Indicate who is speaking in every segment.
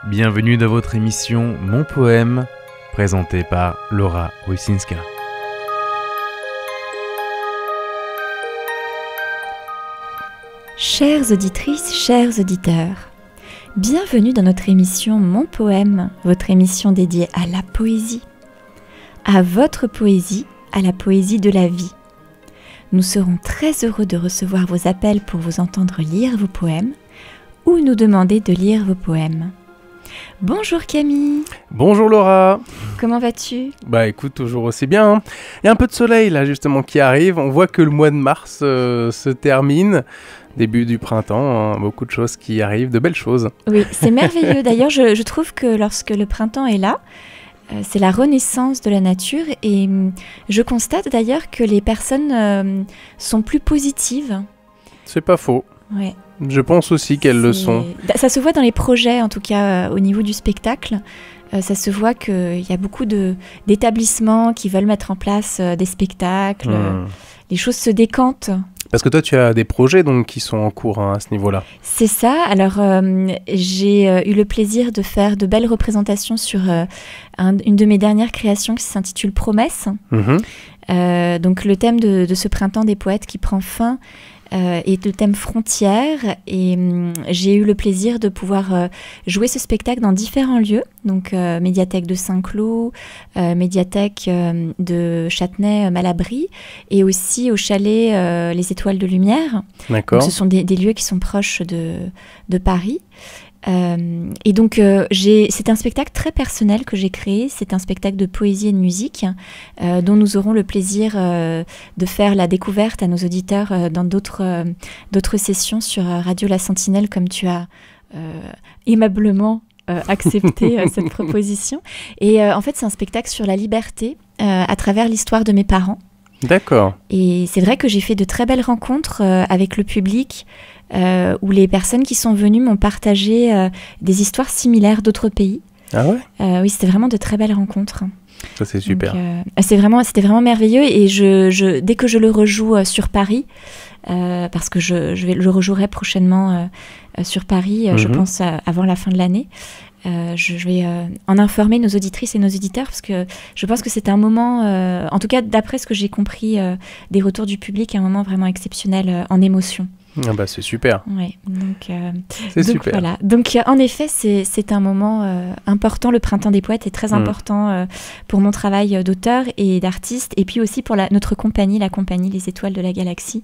Speaker 1: Bienvenue dans votre émission Mon Poème, présentée par Laura Łysinska.
Speaker 2: Chères auditrices, chers auditeurs, bienvenue dans notre émission Mon Poème, votre émission dédiée à la poésie, à votre poésie, à la poésie de la vie. Nous serons très heureux de recevoir vos appels pour vous entendre lire vos poèmes ou nous demander de lire vos poèmes. Bonjour Camille.
Speaker 3: Bonjour Laura.
Speaker 2: Comment vas-tu ?
Speaker 3: Bah écoute, toujours aussi bien. Hein. Il y a un peu de soleil là justement qui arrive. On voit que le mois de mars se termine. Début du printemps, hein. Beaucoup de choses qui arrivent, de belles choses.
Speaker 2: Oui, c'est merveilleux. D'ailleurs, je trouve que lorsque le printemps est là, c'est la renaissance de la nature et je constate d'ailleurs que les personnes sont plus positives.
Speaker 3: C'est pas faux.
Speaker 2: Ouais.
Speaker 3: Je pense aussi qu'elles le sont.
Speaker 2: Ça se voit dans les projets, en tout cas au niveau du spectacle. Ça se voit qu'il y a beaucoup d'établissements qui veulent mettre en place des spectacles. Les choses se décantent.
Speaker 3: Parce que toi, tu as des projets donc, qui sont en cours hein, à ce niveau-là.
Speaker 2: C'est ça. Alors, j'ai eu le plaisir de faire de belles représentations sur une de mes dernières créations qui s'intitule Promesse. Donc, le thème de ce printemps des poètes qui prend fin est le thème frontières. Et j'ai eu le plaisir de pouvoir jouer ce spectacle dans différents lieux. Donc, médiathèque de Saint-Cloud, médiathèque de Châtenay-Malabry et aussi au chalet Les Étoiles de Lumière.
Speaker 3: D'accord.
Speaker 2: Donc, ce sont des lieux qui sont proches de Paris. Et donc, c'est un spectacle très personnel que j'ai créé. C'est un spectacle de poésie et de musique dont nous aurons le plaisir de faire la découverte à nos auditeurs dans d'autres sessions sur Radio La Sentinelle, comme tu as aimablement accepté cette proposition. Et en fait, c'est un spectacle sur la liberté à travers l'histoire de mes parents.
Speaker 3: D'accord.
Speaker 2: Et c'est vrai que j'ai fait de très belles rencontres avec le public où les personnes qui sont venues m'ont partagé des histoires similaires d'autres pays.
Speaker 3: Ah ouais ?
Speaker 2: Oui, c'était vraiment de très belles rencontres.
Speaker 3: Ça, c'est super.
Speaker 2: Donc, c'était vraiment merveilleux et dès que je le rejoue sur Paris, parce que je le rejouerai prochainement sur Paris, je pense avant la fin de l'année, je vais en informer nos auditrices et nos auditeurs parce que je pense que c'est un moment, en tout cas d'après ce que j'ai compris des retours du public, un moment vraiment exceptionnel en émotion.
Speaker 3: Ah bah c'est super.
Speaker 2: Ouais, donc
Speaker 3: super.
Speaker 2: Voilà. Donc en effet, c'est un moment important. Le Printemps des Poètes est très important pour mon travail d'auteur et d'artiste, et puis aussi pour notre compagnie, la compagnie Les Étoiles de la Galaxie,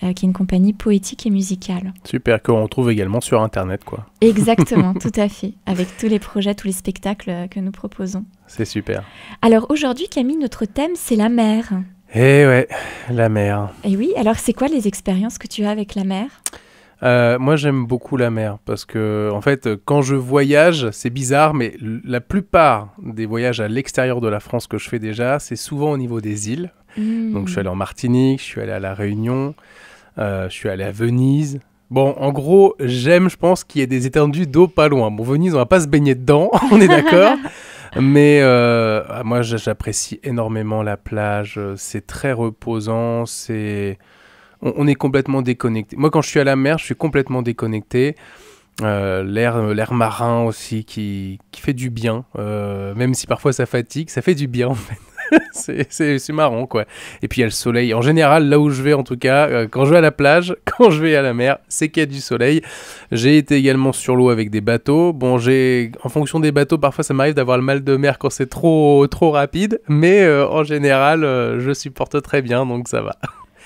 Speaker 2: qui est une compagnie poétique et musicale.
Speaker 3: Super, qu'on retrouve également sur Internet, quoi.
Speaker 2: Exactement, tout à fait, avec tous les projets, tous les spectacles que nous proposons.
Speaker 3: C'est super.
Speaker 2: Alors aujourd'hui, Camille, notre thème, c'est la mer.
Speaker 3: Eh ouais, la mer.
Speaker 2: Et oui, alors c'est quoi les expériences que tu as avec la mer ?
Speaker 3: Moi, j'aime beaucoup la mer parce que, en fait, quand je voyage, c'est bizarre, mais la plupart des voyages à l'extérieur de la France que je fais déjà, c'est souvent au niveau des îles. Donc, je suis allé en Martinique, je suis allé à La Réunion, je suis allé à Venise. Bon, en gros, j'aime, je pense, qu'il y ait des étendues d'eau pas loin. Bon, Venise, on va pas se baigner dedans, on est d'accord. Mais moi, j'apprécie énormément la plage. C'est très reposant. On est complètement déconnecté. Moi, quand je suis à la mer, je suis complètement déconnecté. L'air marin aussi qui fait du bien. Même si parfois ça fatigue, ça fait du bien en fait. c'est marrant quoi. Et puis il y a le soleil. En général, là où je vais en tout cas, quand je vais à la plage, quand je vais à la mer, c'est qu'il y a du soleil. J'ai été également sur l'eau avec des bateaux. Bon, en fonction des bateaux, parfois ça m'arrive d'avoir le mal de mer quand c'est trop rapide. Mais en général, je supporte très bien, donc ça va.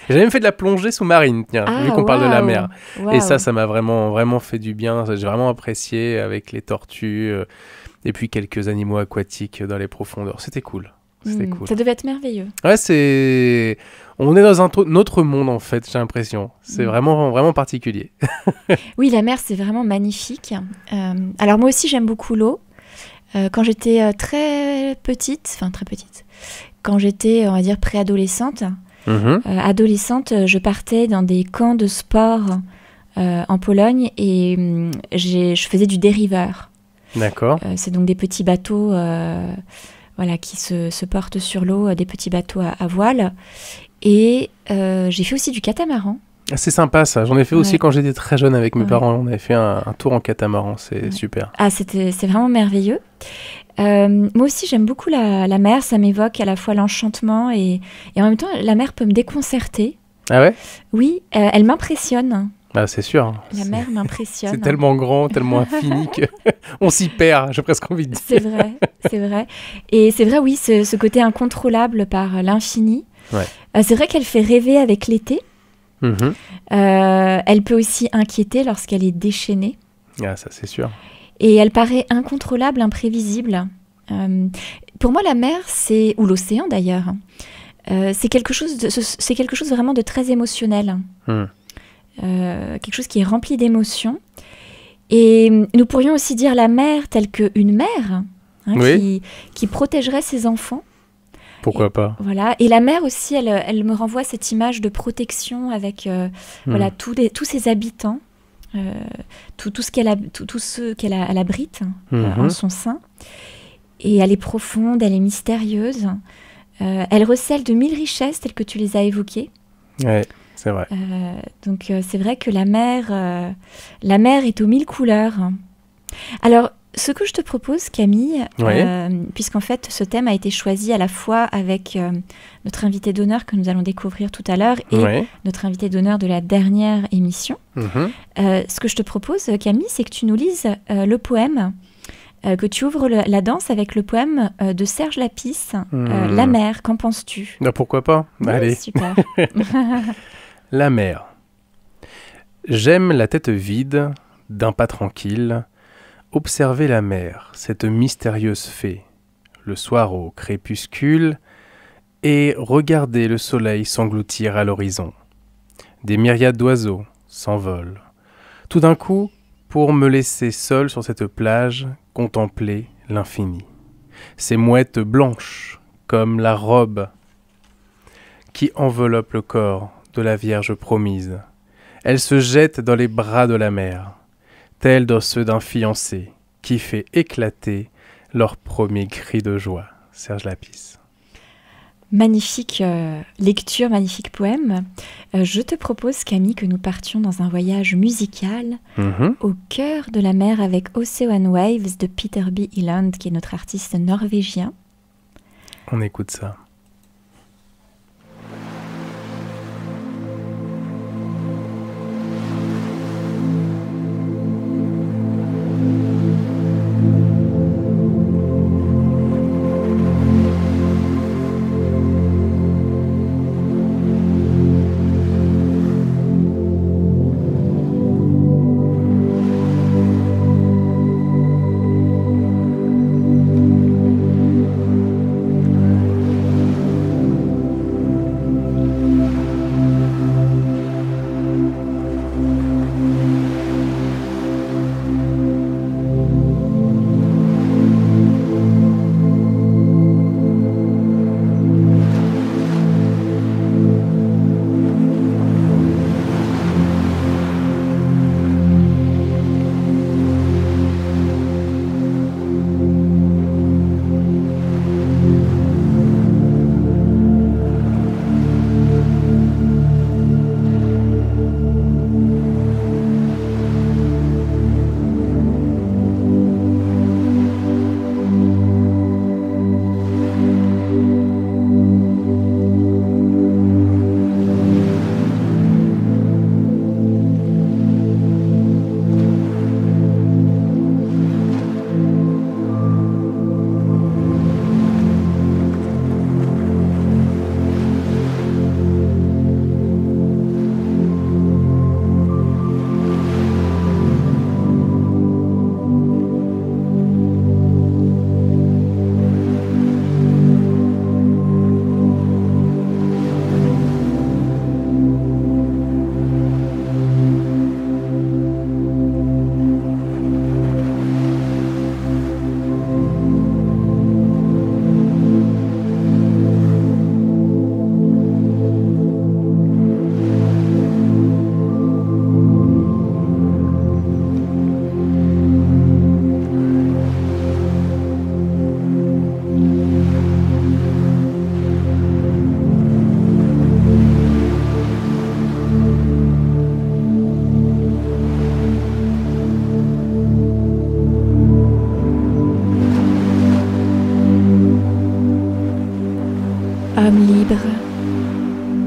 Speaker 3: J'ai même fait de la plongée sous-marine, tiens, vu qu'on parle de la mer. Wow. Et ça m'a vraiment fait du bien. J'ai vraiment apprécié avec les tortues et puis quelques animaux aquatiques dans les profondeurs. C'était cool. Cool.
Speaker 2: Ça devait être merveilleux.
Speaker 3: Ouais, on est dans un autre monde en fait, j'ai l'impression. C'est vraiment particulier.
Speaker 2: Oui, la mer, c'est vraiment magnifique. Alors moi aussi, j'aime beaucoup l'eau. Quand j'étais très petite, quand j'étais, on va dire, préadolescente, adolescente, je partais dans des camps de sport en Pologne et je faisais du dériveur.
Speaker 3: D'accord.
Speaker 2: C'est donc des petits bateaux qui se portent sur l'eau, des petits bateaux à voile. Et j'ai fait aussi du catamaran.
Speaker 3: C'est sympa ça, j'en ai fait aussi quand j'étais très jeune avec mes parents, on avait fait un tour en catamaran, c'est super.
Speaker 2: Ah, c'est vraiment merveilleux. Moi aussi j'aime beaucoup la mer, ça m'évoque à la fois l'enchantement et en même temps la mer peut me déconcerter.
Speaker 3: Ah ouais?
Speaker 2: Oui, elle m'impressionne.
Speaker 3: Ah, c'est sûr.
Speaker 2: La mer m'impressionne.
Speaker 3: C'est tellement grand, tellement infini qu'on s'y perd, j'ai presque envie de dire.
Speaker 2: C'est vrai, c'est vrai. Et c'est vrai, oui, ce côté incontrôlable par l'infini.
Speaker 3: Ouais.
Speaker 2: C'est vrai qu'elle fait rêver avec l'été. Elle peut aussi inquiéter lorsqu'elle est déchaînée.
Speaker 3: Ah, ça c'est sûr.
Speaker 2: Et elle paraît incontrôlable, imprévisible. Pour moi, la mer, ou l'océan d'ailleurs, c'est quelque chose vraiment de très émotionnel. Quelque chose qui est rempli d'émotions. Et nous pourrions aussi dire la mer telle qu'une mère qui protégerait ses enfants.
Speaker 3: Pourquoi pas.
Speaker 2: Voilà. Et la mer aussi, elle me renvoie cette image de protection avec tous ses habitants, tout ce qu'elle abrite en son sein. Et elle est profonde, elle est mystérieuse. Elle recèle de 1000 richesses telles que tu les as évoquées.
Speaker 3: Ouais, c'est vrai.
Speaker 2: Donc c'est vrai que la mer est aux 1000 couleurs. Alors, ce que je te propose, Camille, puisqu'en fait ce thème a été choisi à la fois avec notre invité d'honneur que nous allons découvrir tout à l'heure et notre invité d'honneur de la dernière émission, ce que je te propose, Camille, c'est que tu nous lises le poème, que tu ouvres la danse avec le poème de Serge Lapis, La mer, qu'en penses-tu?
Speaker 3: Pourquoi pas? Allez.
Speaker 2: Super.
Speaker 3: La mer. J'aime la tête vide, d'un pas tranquille, observer la mer, cette mystérieuse fée, le soir au crépuscule, et regarder le soleil s'engloutir à l'horizon. Des myriades d'oiseaux s'envolent. Tout d'un coup, pour me laisser seul sur cette plage, contempler l'infini. Ces mouettes blanches, comme la robe qui enveloppe le corps de la Vierge promise. Elles se jettent dans les bras de la mer, tels dans ceux d'un fiancé qui fait éclater leur premier cri de joie. Serge Lapis.
Speaker 2: Magnifique lecture, magnifique poème. Je te propose, Camille, que nous partions dans un voyage musical au cœur de la mer avec Ocean Waves de Peter B. Hyland, qui est notre artiste norvégien.
Speaker 3: On écoute ça.
Speaker 2: libre,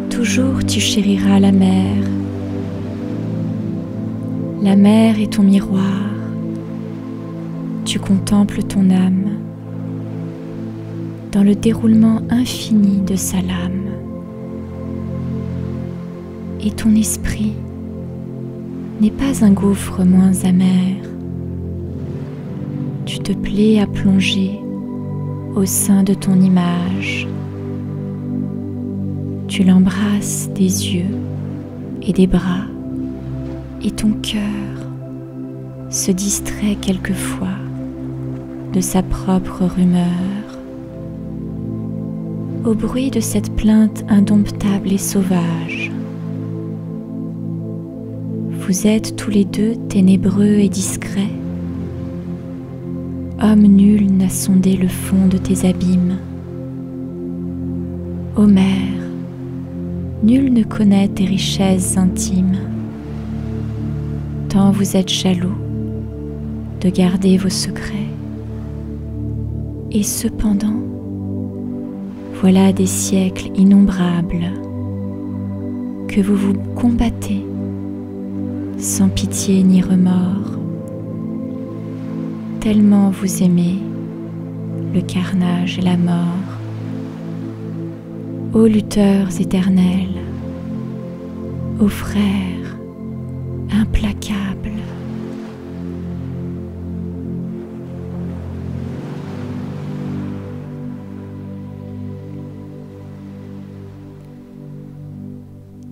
Speaker 2: toujours tu chériras la mer. La mer est ton miroir, tu contemples ton âme dans le déroulement infini de sa lame. Et ton esprit n'est pas un gouffre moins amer. Tu te plais à plonger au sein de ton image. Tu l'embrasses des yeux et des bras, et ton cœur se distrait quelquefois de sa propre rumeur. Au bruit de cette plainte indomptable et sauvage, vous êtes tous les deux ténébreux et discrets. Homme nul n'a sondé le fond de tes abîmes. Ô mer, nul ne connaît tes richesses intimes. Tant vous êtes jaloux de garder vos secrets. Et cependant, voilà des siècles innombrables que vous vous combattez sans pitié ni remords, tellement vous aimez le carnage et la mort. Ô lutteurs éternels, ô frères implacables,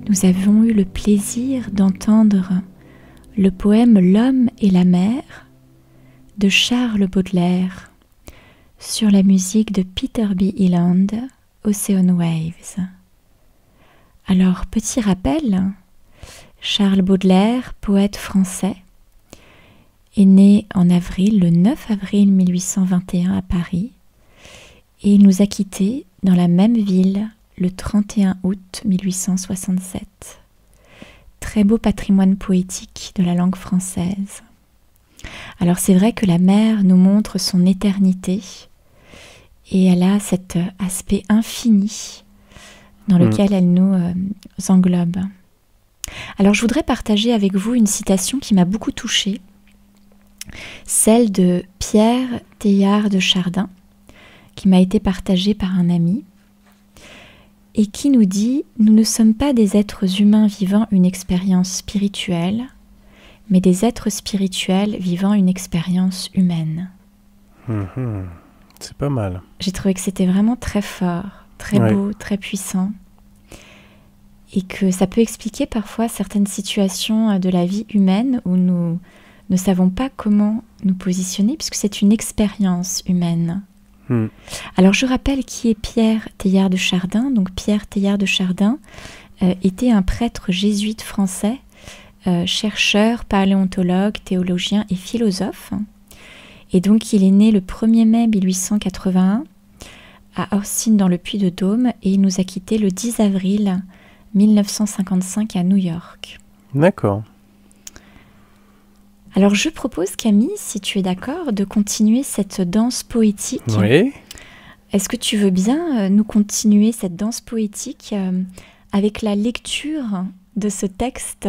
Speaker 2: nous avons eu le plaisir d'entendre le poème L'homme et la mer de Charles Baudelaire sur la musique de Peter B. Eland, Ocean Waves. Alors, petit rappel, Charles Baudelaire, poète français, est né en avril, le 9 avril 1821 à Paris, et il nous a quittés dans la même ville le 31 août 1867. Très beau patrimoine poétique de la langue française. Alors c'est vrai que la mer nous montre son éternité et elle a cet aspect infini dans lequel elle nous englobe. Alors je voudrais partager avec vous une citation qui m'a beaucoup touchée, celle de Pierre Teilhard de Chardin, qui m'a été partagée par un ami, et qui nous dit « Nous ne sommes pas des êtres humains vivant une expérience spirituelle, mais des êtres spirituels vivant une expérience humaine. »
Speaker 3: C'est pas mal.
Speaker 2: J'ai trouvé que c'était vraiment très fort, très beau, très puissant, et que ça peut expliquer parfois certaines situations de la vie humaine où nous ne savons pas comment nous positionner, puisque c'est une expérience humaine. Alors je rappelle qui est Pierre Teilhard de Chardin. Donc Pierre Teilhard de Chardin était un prêtre jésuite français, chercheur, paléontologue, théologien et philosophe. Et donc il est né le 1er mai 1881 à Orsine dans le Puy-de-Dôme et il nous a quittés le 10 avril 1955 à New York.
Speaker 3: D'accord.
Speaker 2: Alors je propose, Camille, si tu es d'accord, de continuer cette danse poétique.
Speaker 3: Oui.
Speaker 2: Est-ce que tu veux bien nous continuer cette danse poétique avec la lecture de ce texte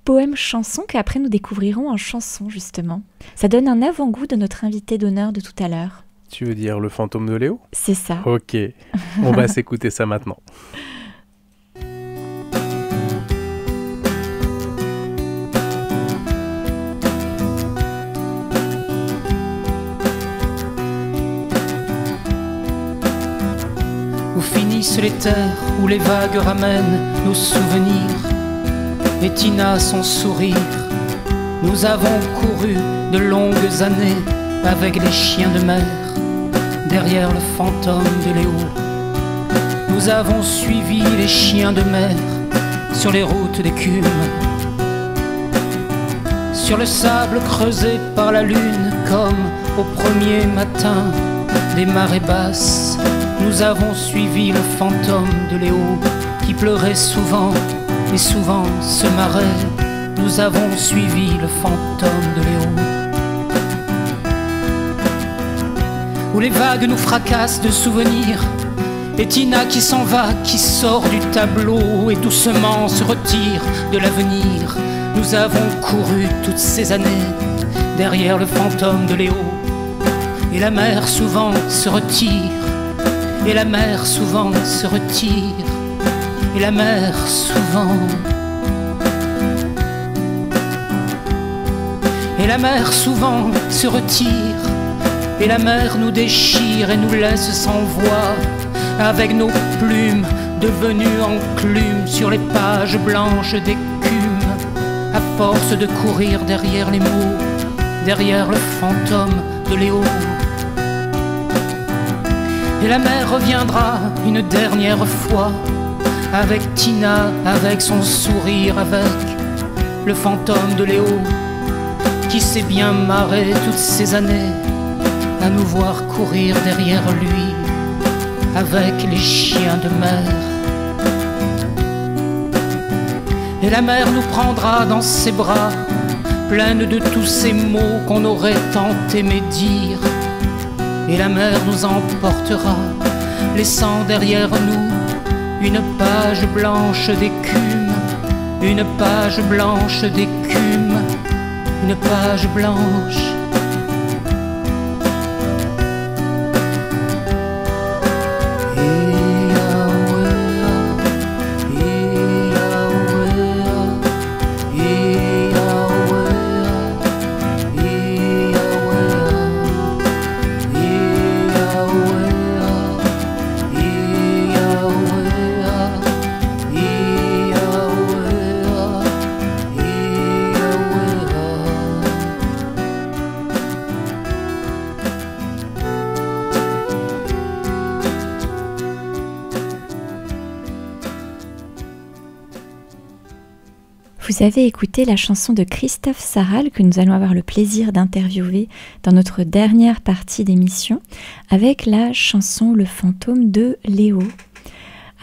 Speaker 2: poème-chanson qu'après nous découvrirons en chanson, justement. Ça donne un avant-goût de notre invité d'honneur de tout à l'heure.
Speaker 3: Tu veux dire le fantôme de Léo ?
Speaker 2: C'est ça.
Speaker 3: Ok, on va s'écouter ça maintenant.
Speaker 4: Où finissent les terres, où les vagues ramènent nos souvenirs, et Tina son sourire. Nous avons couru de longues années avec les chiens de mer, derrière le fantôme de Léo. Nous avons suivi les chiens de mer sur les routes d'écume, sur le sable creusé par la lune, comme au premier matin des marées basses. Nous avons suivi le fantôme de Léo qui pleurait souvent et souvent se marrait. Nous avons suivi le fantôme de Léo. Où les vagues nous fracassent de souvenirs Et Tina qui s'en va, qui sort du tableau et doucement se retire de l'avenir. Nous avons couru toutes ces années derrière le fantôme de Léo. Et la mer souvent se retire, et la mer souvent se retire, et la mer souvent. Et la mer souvent se retire, et la mer nous déchire et nous laisse sans voix, avec nos plumes devenues enclumes sur les pages blanches d'écume, à force de courir derrière les mots, derrière le fantôme de Léo. Et la mer reviendra une dernière fois, avec Tina, avec son sourire, avec le fantôme de Léo, qui s'est bien marré toutes ces années à nous voir courir derrière lui avec les chiens de mer. Et la mer nous prendra dans ses bras, pleine de tous ces mots qu'on aurait tant aimé dire. Et la mer nous emportera, laissant derrière nous une page blanche d'écume, une page blanche d'écume, une page blanche.
Speaker 2: Vous avez écouté la chanson de Christophe Sarral que nous allons avoir le plaisir d'interviewer dans notre dernière partie d'émission avec la chanson Le fantôme de Léo.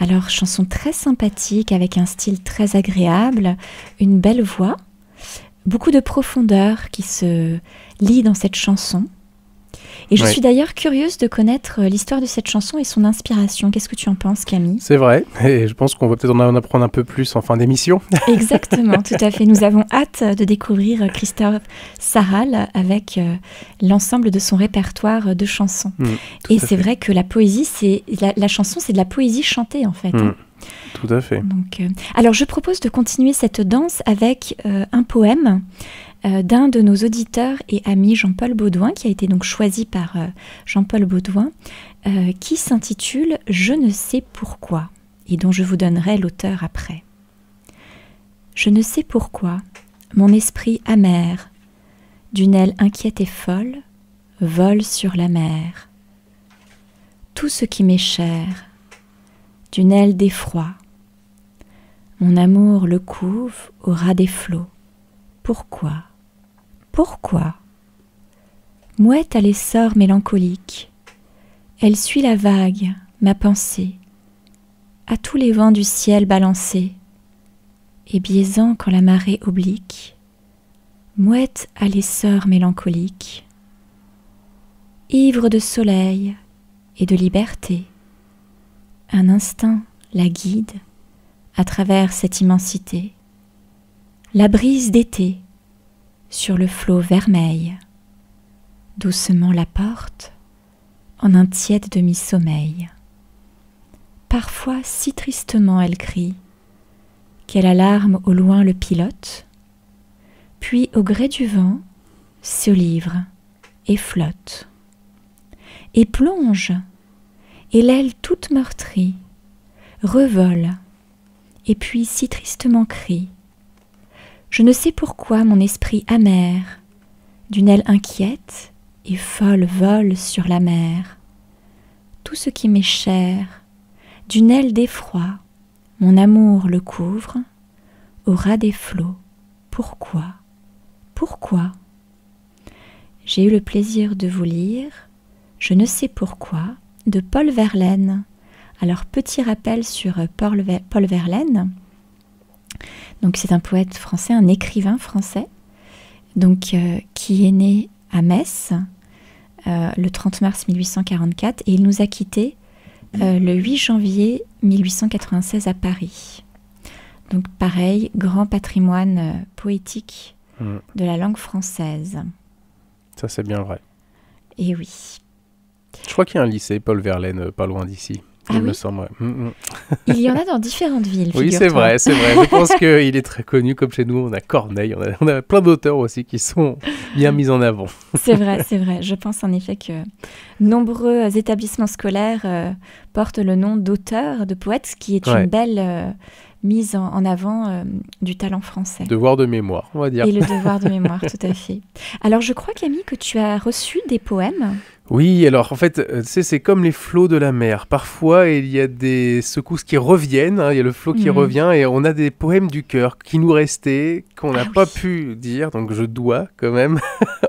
Speaker 2: Alors, chanson très sympathique avec un style très agréable, une belle voix, beaucoup de profondeur qui se lit dans cette chanson. Et je suis d'ailleurs curieuse de connaître l'histoire de cette chanson et son inspiration. Qu'est-ce que tu en penses, Camille ?
Speaker 3: C'est vrai, et je pense qu'on va peut-être en apprendre un peu plus en fin d'émission.
Speaker 2: Exactement, tout à fait. Nous avons hâte de découvrir Christophe Sarral avec l'ensemble de son répertoire de chansons. Et c'est vrai que la poésie, la chanson, c'est de la poésie chantée, en fait.
Speaker 3: Tout à fait.
Speaker 2: Donc, alors, je propose de continuer cette danse avec un poème d'un de nos auditeurs et amis, Jean-Paul Baudouin, qui a été donc choisi par Jean-Paul Baudouin, qui s'intitule « Je ne sais pourquoi » et dont je vous donnerai l'auteur après. Je ne sais pourquoi, mon esprit amer, d'une aile inquiète et folle, vole sur la mer. Tout ce qui m'est cher, d'une aile d'effroi, mon amour le couve au ras des flots. Pourquoi ? Pourquoi ? Mouette à l'essor mélancolique, elle suit la vague, ma pensée, à tous les vents du ciel balancés, et biaisant quand la marée oblique, mouette à l'essor mélancolique, ivre de soleil et de liberté, un instinct la guide à travers cette immensité, la brise d'été sur le flot vermeil, doucement la porte en un tiède demi-sommeil. Parfois si tristement elle crie, qu'elle alarme au loin le pilote, puis au gré du vent se livre et flotte, et plonge, et l'aile toute meurtrie, revole, et puis si tristement crie. Je ne sais pourquoi mon esprit amer, d'une aile inquiète et folle vole sur la mer. Tout ce qui m'est cher, d'une aile d'effroi, mon amour le couvre, au ras des flots. Pourquoi ? Pourquoi ? J'ai eu le plaisir de vous lire « Je ne sais pourquoi » de Paul Verlaine. Alors, petit rappel sur Paul Verlaine. Donc, c'est un poète français, un écrivain français, donc, qui est né à Metz le 30 mars 1844 et il nous a quittés le 8 janvier 1896 à Paris. Donc pareil, grand patrimoine poétique de la langue française.
Speaker 3: Ça, c'est bien vrai.
Speaker 2: Et oui.
Speaker 3: Je crois qu'il y a un lycée Paul Verlaine pas loin d'ici. Il me semble.
Speaker 2: Il y en a dans différentes villes.
Speaker 3: Oui, c'est vrai. Je pense qu'il est très connu, comme chez nous. On a Corneille, on a plein d'auteurs aussi qui sont bien mis en avant.
Speaker 2: C'est vrai. Je pense en effet que nombreux établissements scolaires portent le nom d'auteur, de poète, ce qui est une belle mise en avant du talent français.
Speaker 3: Devoir de mémoire, on va dire.
Speaker 2: Et le devoir de mémoire, tout à fait. Alors, je crois, Camille, que tu as reçu des poèmes.
Speaker 3: Oui, alors en fait, tu sais, c'est comme les flots de la mer. Parfois, il y a des secousses qui reviennent, il y a le flot qui revient, et on a des poèmes du cœur qui nous restaient, qu'on n'a pas pu dire, donc je dois quand même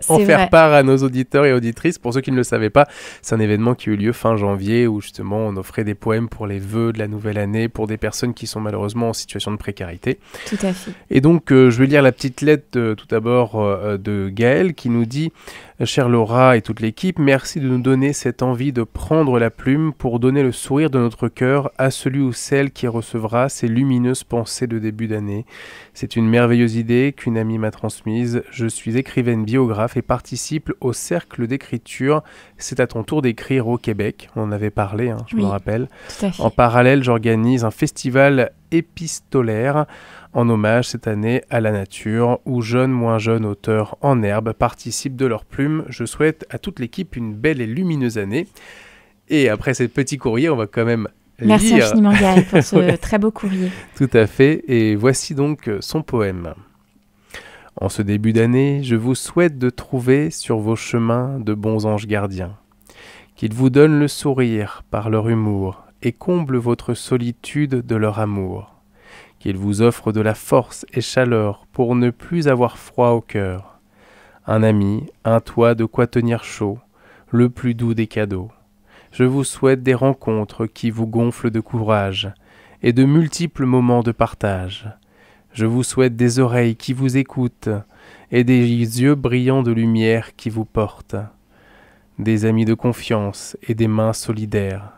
Speaker 3: en faire part à nos auditeurs et auditrices. Pour ceux qui ne le savaient pas, c'est un événement qui a eu lieu fin janvier, où justement on offrait des poèmes pour les vœux de la nouvelle année, pour des personnes qui sont malheureusement en situation de précarité.
Speaker 2: Tout à fait.
Speaker 3: Et donc, je vais lire la petite lettre tout d'abord de Gaël, qui nous dit « Chère Laura et toute l'équipe, merci de nous donner cette envie de prendre la plume pour donner le sourire de notre cœur à celui ou celle qui recevra ces lumineuses pensées de début d'année. C'est une merveilleuse idée qu'une amie m'a transmise. Je suis écrivaine biographe et participe au cercle d'écriture. C'est à ton tour d'écrire au Québec. » On en avait parlé, je me rappelle.
Speaker 2: Tout à fait.
Speaker 3: En parallèle, j'organise un festival épistolaire en hommage cette année à la nature, où jeunes, moins jeunes auteurs en herbe participent de leur plume. Je souhaite à toute l'équipe une belle et lumineuse année. Et après ces petits courriers, on va quand même
Speaker 2: Merci
Speaker 3: lire.
Speaker 2: infiniment Gaël pour ce très beau courrier.
Speaker 3: Tout à fait, et voici donc son poème. En ce début d'année, je vous souhaite de trouver sur vos chemins de bons anges gardiens, qu'ils vous donnent le sourire par leur humour et comblent votre solitude de leur amour. Qu'il vous offre de la force et chaleur pour ne plus avoir froid au cœur. Un ami, un toit de quoi tenir chaud, le plus doux des cadeaux. Je vous souhaite des rencontres qui vous gonflent de courage et de multiples moments de partage. Je vous souhaite des oreilles qui vous écoutent et des yeux brillants de lumière qui vous portent. Des amis de confiance et des mains solidaires.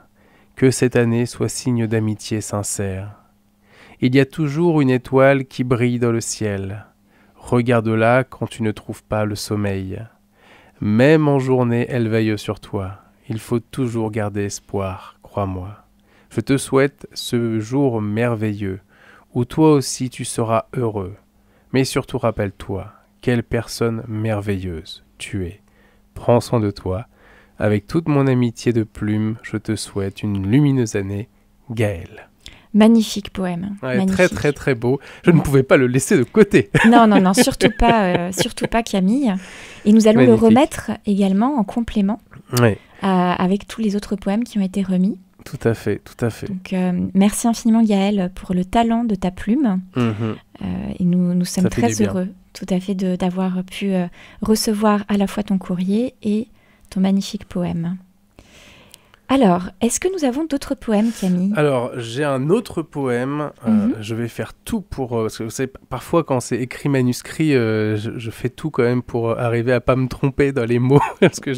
Speaker 3: Que cette année soit signe d'amitié sincère. Il y a toujours une étoile qui brille dans le ciel. Regarde-la quand tu ne trouves pas le sommeil. Même en journée, elle veille sur toi. Il faut toujours garder espoir, crois-moi. Je te souhaite ce jour merveilleux, où toi aussi tu seras heureux. Mais surtout rappelle-toi, quelle personne merveilleuse tu es. Prends soin de toi. Avec toute mon amitié de plume, je te souhaite une lumineuse année. Gaël.
Speaker 2: Magnifique poème.
Speaker 3: Ouais,
Speaker 2: magnifique.
Speaker 3: Très très très beau. Je ne pouvais pas le laisser de côté.
Speaker 2: Non, surtout pas Camille. Et nous allons
Speaker 3: Magnifique.
Speaker 2: le remettre également en complément
Speaker 3: Oui,
Speaker 2: avec tous les autres poèmes qui ont été remis.
Speaker 3: tout à fait, tout à fait.
Speaker 2: Donc, merci infiniment Gaël pour le talent de ta plume. Et nous sommes
Speaker 3: Ça fait
Speaker 2: très
Speaker 3: du bien.
Speaker 2: heureux tout à fait d'avoir pu recevoir à la fois ton courrier et ton magnifique poème. Alors, est-ce que nous avons d'autres poèmes, Camille ?
Speaker 3: Alors, j'ai un autre poème. Je vais faire tout pour... parce que vous savez, parfois, quand c'est écrit manuscrit, je fais tout quand même pour arriver à pas me tromper dans les mots. Parce que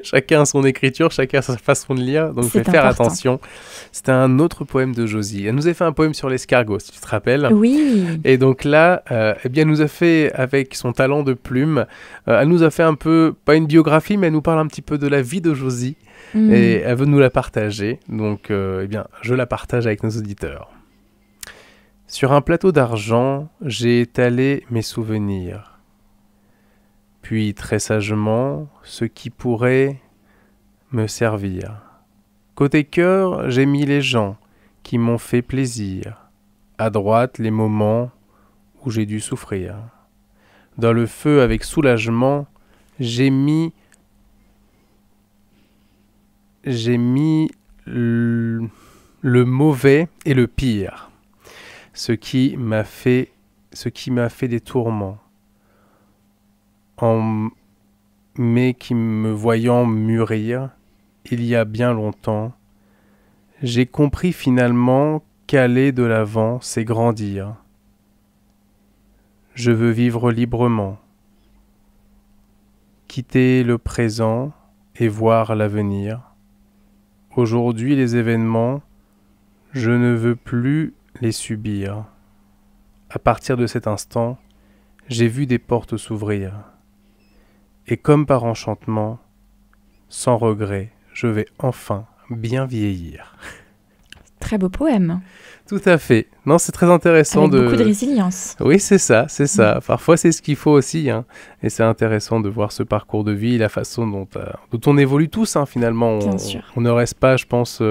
Speaker 3: chacun a son écriture, chacun a sa façon de lire. Donc, je vais faire
Speaker 2: important.
Speaker 3: attention. C'était un autre poème de Josie. Elle nous a fait un poème sur l'escargot, si tu te rappelles.
Speaker 2: Oui.
Speaker 3: Et donc là, eh bien, elle nous a fait, avec son talent de plume, elle nous a fait un peu, pas une biographie, mais elle nous parle un petit peu de la vie de Josie. Et elle veut nous la partager, donc eh bien, je la partage avec nos auditeurs. Sur un plateau d'argent, j'ai étalé mes souvenirs. Puis très sagement, ce qui pourrait me servir. Côté cœur, j'ai mis les gens qui m'ont fait plaisir. À droite, les moments où j'ai dû souffrir. Dans le feu avec soulagement, j'ai mis le mauvais et le pire, ce qui m'a fait des tourments, mais qui me voyant mûrir, il y a bien longtemps, j'ai compris finalement qu'aller de l'avant, c'est grandir. Je veux vivre librement, quitter le présent et voir l'avenir. Aujourd'hui, les événements, je ne veux plus les subir. À partir de cet instant, j'ai vu des portes s'ouvrir. Et comme par enchantement, sans regret, je vais enfin bien vieillir.
Speaker 2: Très beau poème.
Speaker 3: Tout à fait. Non, c'est très intéressant.
Speaker 2: Avec beaucoup de résilience.
Speaker 3: Oui, c'est ça, c'est ça. Parfois, c'est ce qu'il faut aussi. Hein. Et c'est intéressant de voir ce parcours de vie, la façon dont on évolue tous, hein, finalement.
Speaker 2: Bien sûr.
Speaker 3: On ne reste pas, je pense,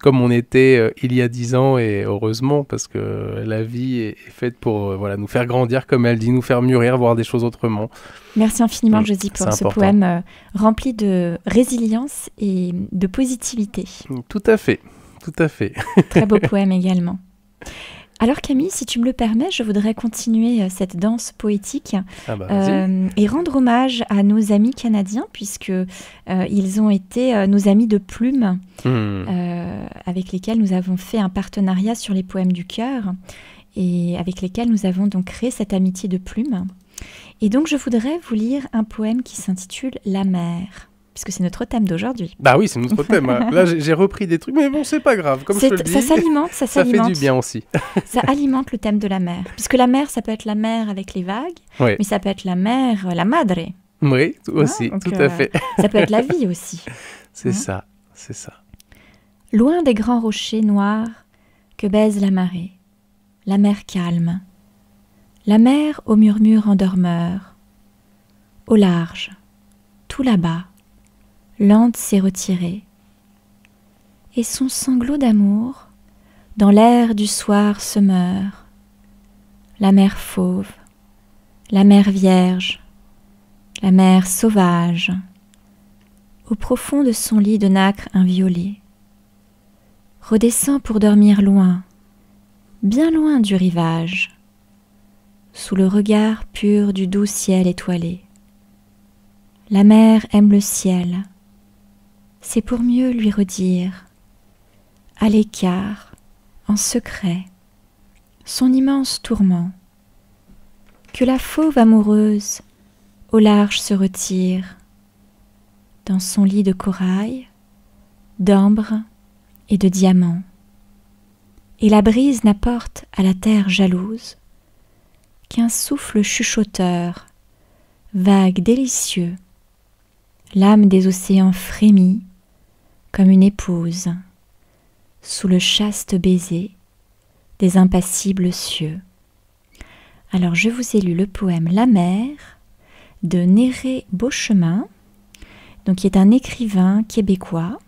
Speaker 3: comme on était il y a 10 ans, et heureusement, parce que la vie est faite pour nous faire grandir, comme elle dit, nous faire mûrir, voir des choses autrement.
Speaker 2: Merci infiniment, Josie, pour ce poème rempli de résilience et de positivité.
Speaker 3: Tout à fait. Tout à fait.
Speaker 2: Très beau poème également. Alors Camille, si tu me le permets, je voudrais continuer cette danse poétique et rendre hommage à nos amis canadiens, puisque ils ont été nos amis de plume, avec lesquels nous avons fait un partenariat sur les poèmes du cœur, et avec lesquels nous avons donc créé cette amitié de plume. Et donc je voudrais vous lire un poème qui s'intitule « La mer ». Puisque c'est notre thème d'aujourd'hui.
Speaker 3: Bah oui, c'est notre thème. Là, j'ai repris des trucs, mais bon, c'est pas grave. Comme je te le dis,
Speaker 2: ça s'alimente. Ça
Speaker 3: fait du bien aussi.
Speaker 2: Ça alimente le thème de la mer. Puisque la mer, ça peut être la mer avec les vagues, mais ça peut être la mer, la madre.
Speaker 3: Oui, aussi, donc, tout à fait.
Speaker 2: Ça peut être la vie aussi.
Speaker 3: C'est ça, c'est ça.
Speaker 2: Loin des grands rochers noirs que baise la marée, la mer calme, la mer au murmure endormeur, au large, tout là-bas, lente s'est retirée, et son sanglot d'amour dans l'air du soir se meurt. La mer fauve, la mer vierge, la mer sauvage, au profond de son lit de nacre inviolé, redescend pour dormir loin, bien loin du rivage, sous le regard pur du doux ciel étoilé. La mer aime le ciel, c'est pour mieux lui redire, à l'écart, en secret, son immense tourment, que la fauve amoureuse au large se retire, dans son lit de corail, d'ambre et de diamants, et la brise n'apporte à la terre jalouse qu'un souffle chuchoteur, vague, délicieux, l'âme des océans frémit comme une épouse, sous le chaste baiser des impassibles cieux. Alors je vous ai lu le poème La mer de Néré Beauchemin, donc qui est un écrivain québécois.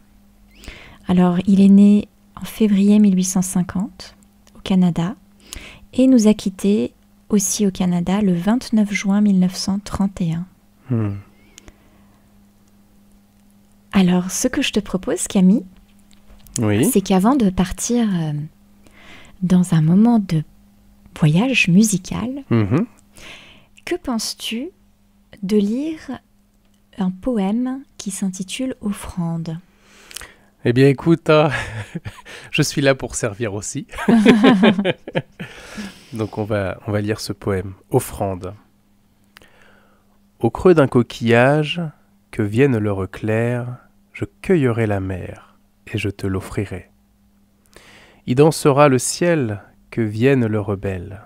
Speaker 2: Alors il est né en février 1850 au Canada et nous a quittés aussi au Canada le 29 juin 1931. Alors, ce que je te propose, Camille, c'est qu'avant de partir dans un moment de voyage musical, que penses-tu de lire un poème qui s'intitule « Offrande » ?
Speaker 3: Eh bien, écoute, je suis là pour servir aussi. Donc, on va lire ce poème « Offrande ». Au creux d'un coquillage, que vienne l'heure claire, je cueillerai la mer, et je te l'offrirai. Y dansera le ciel, que vienne l'heure belle.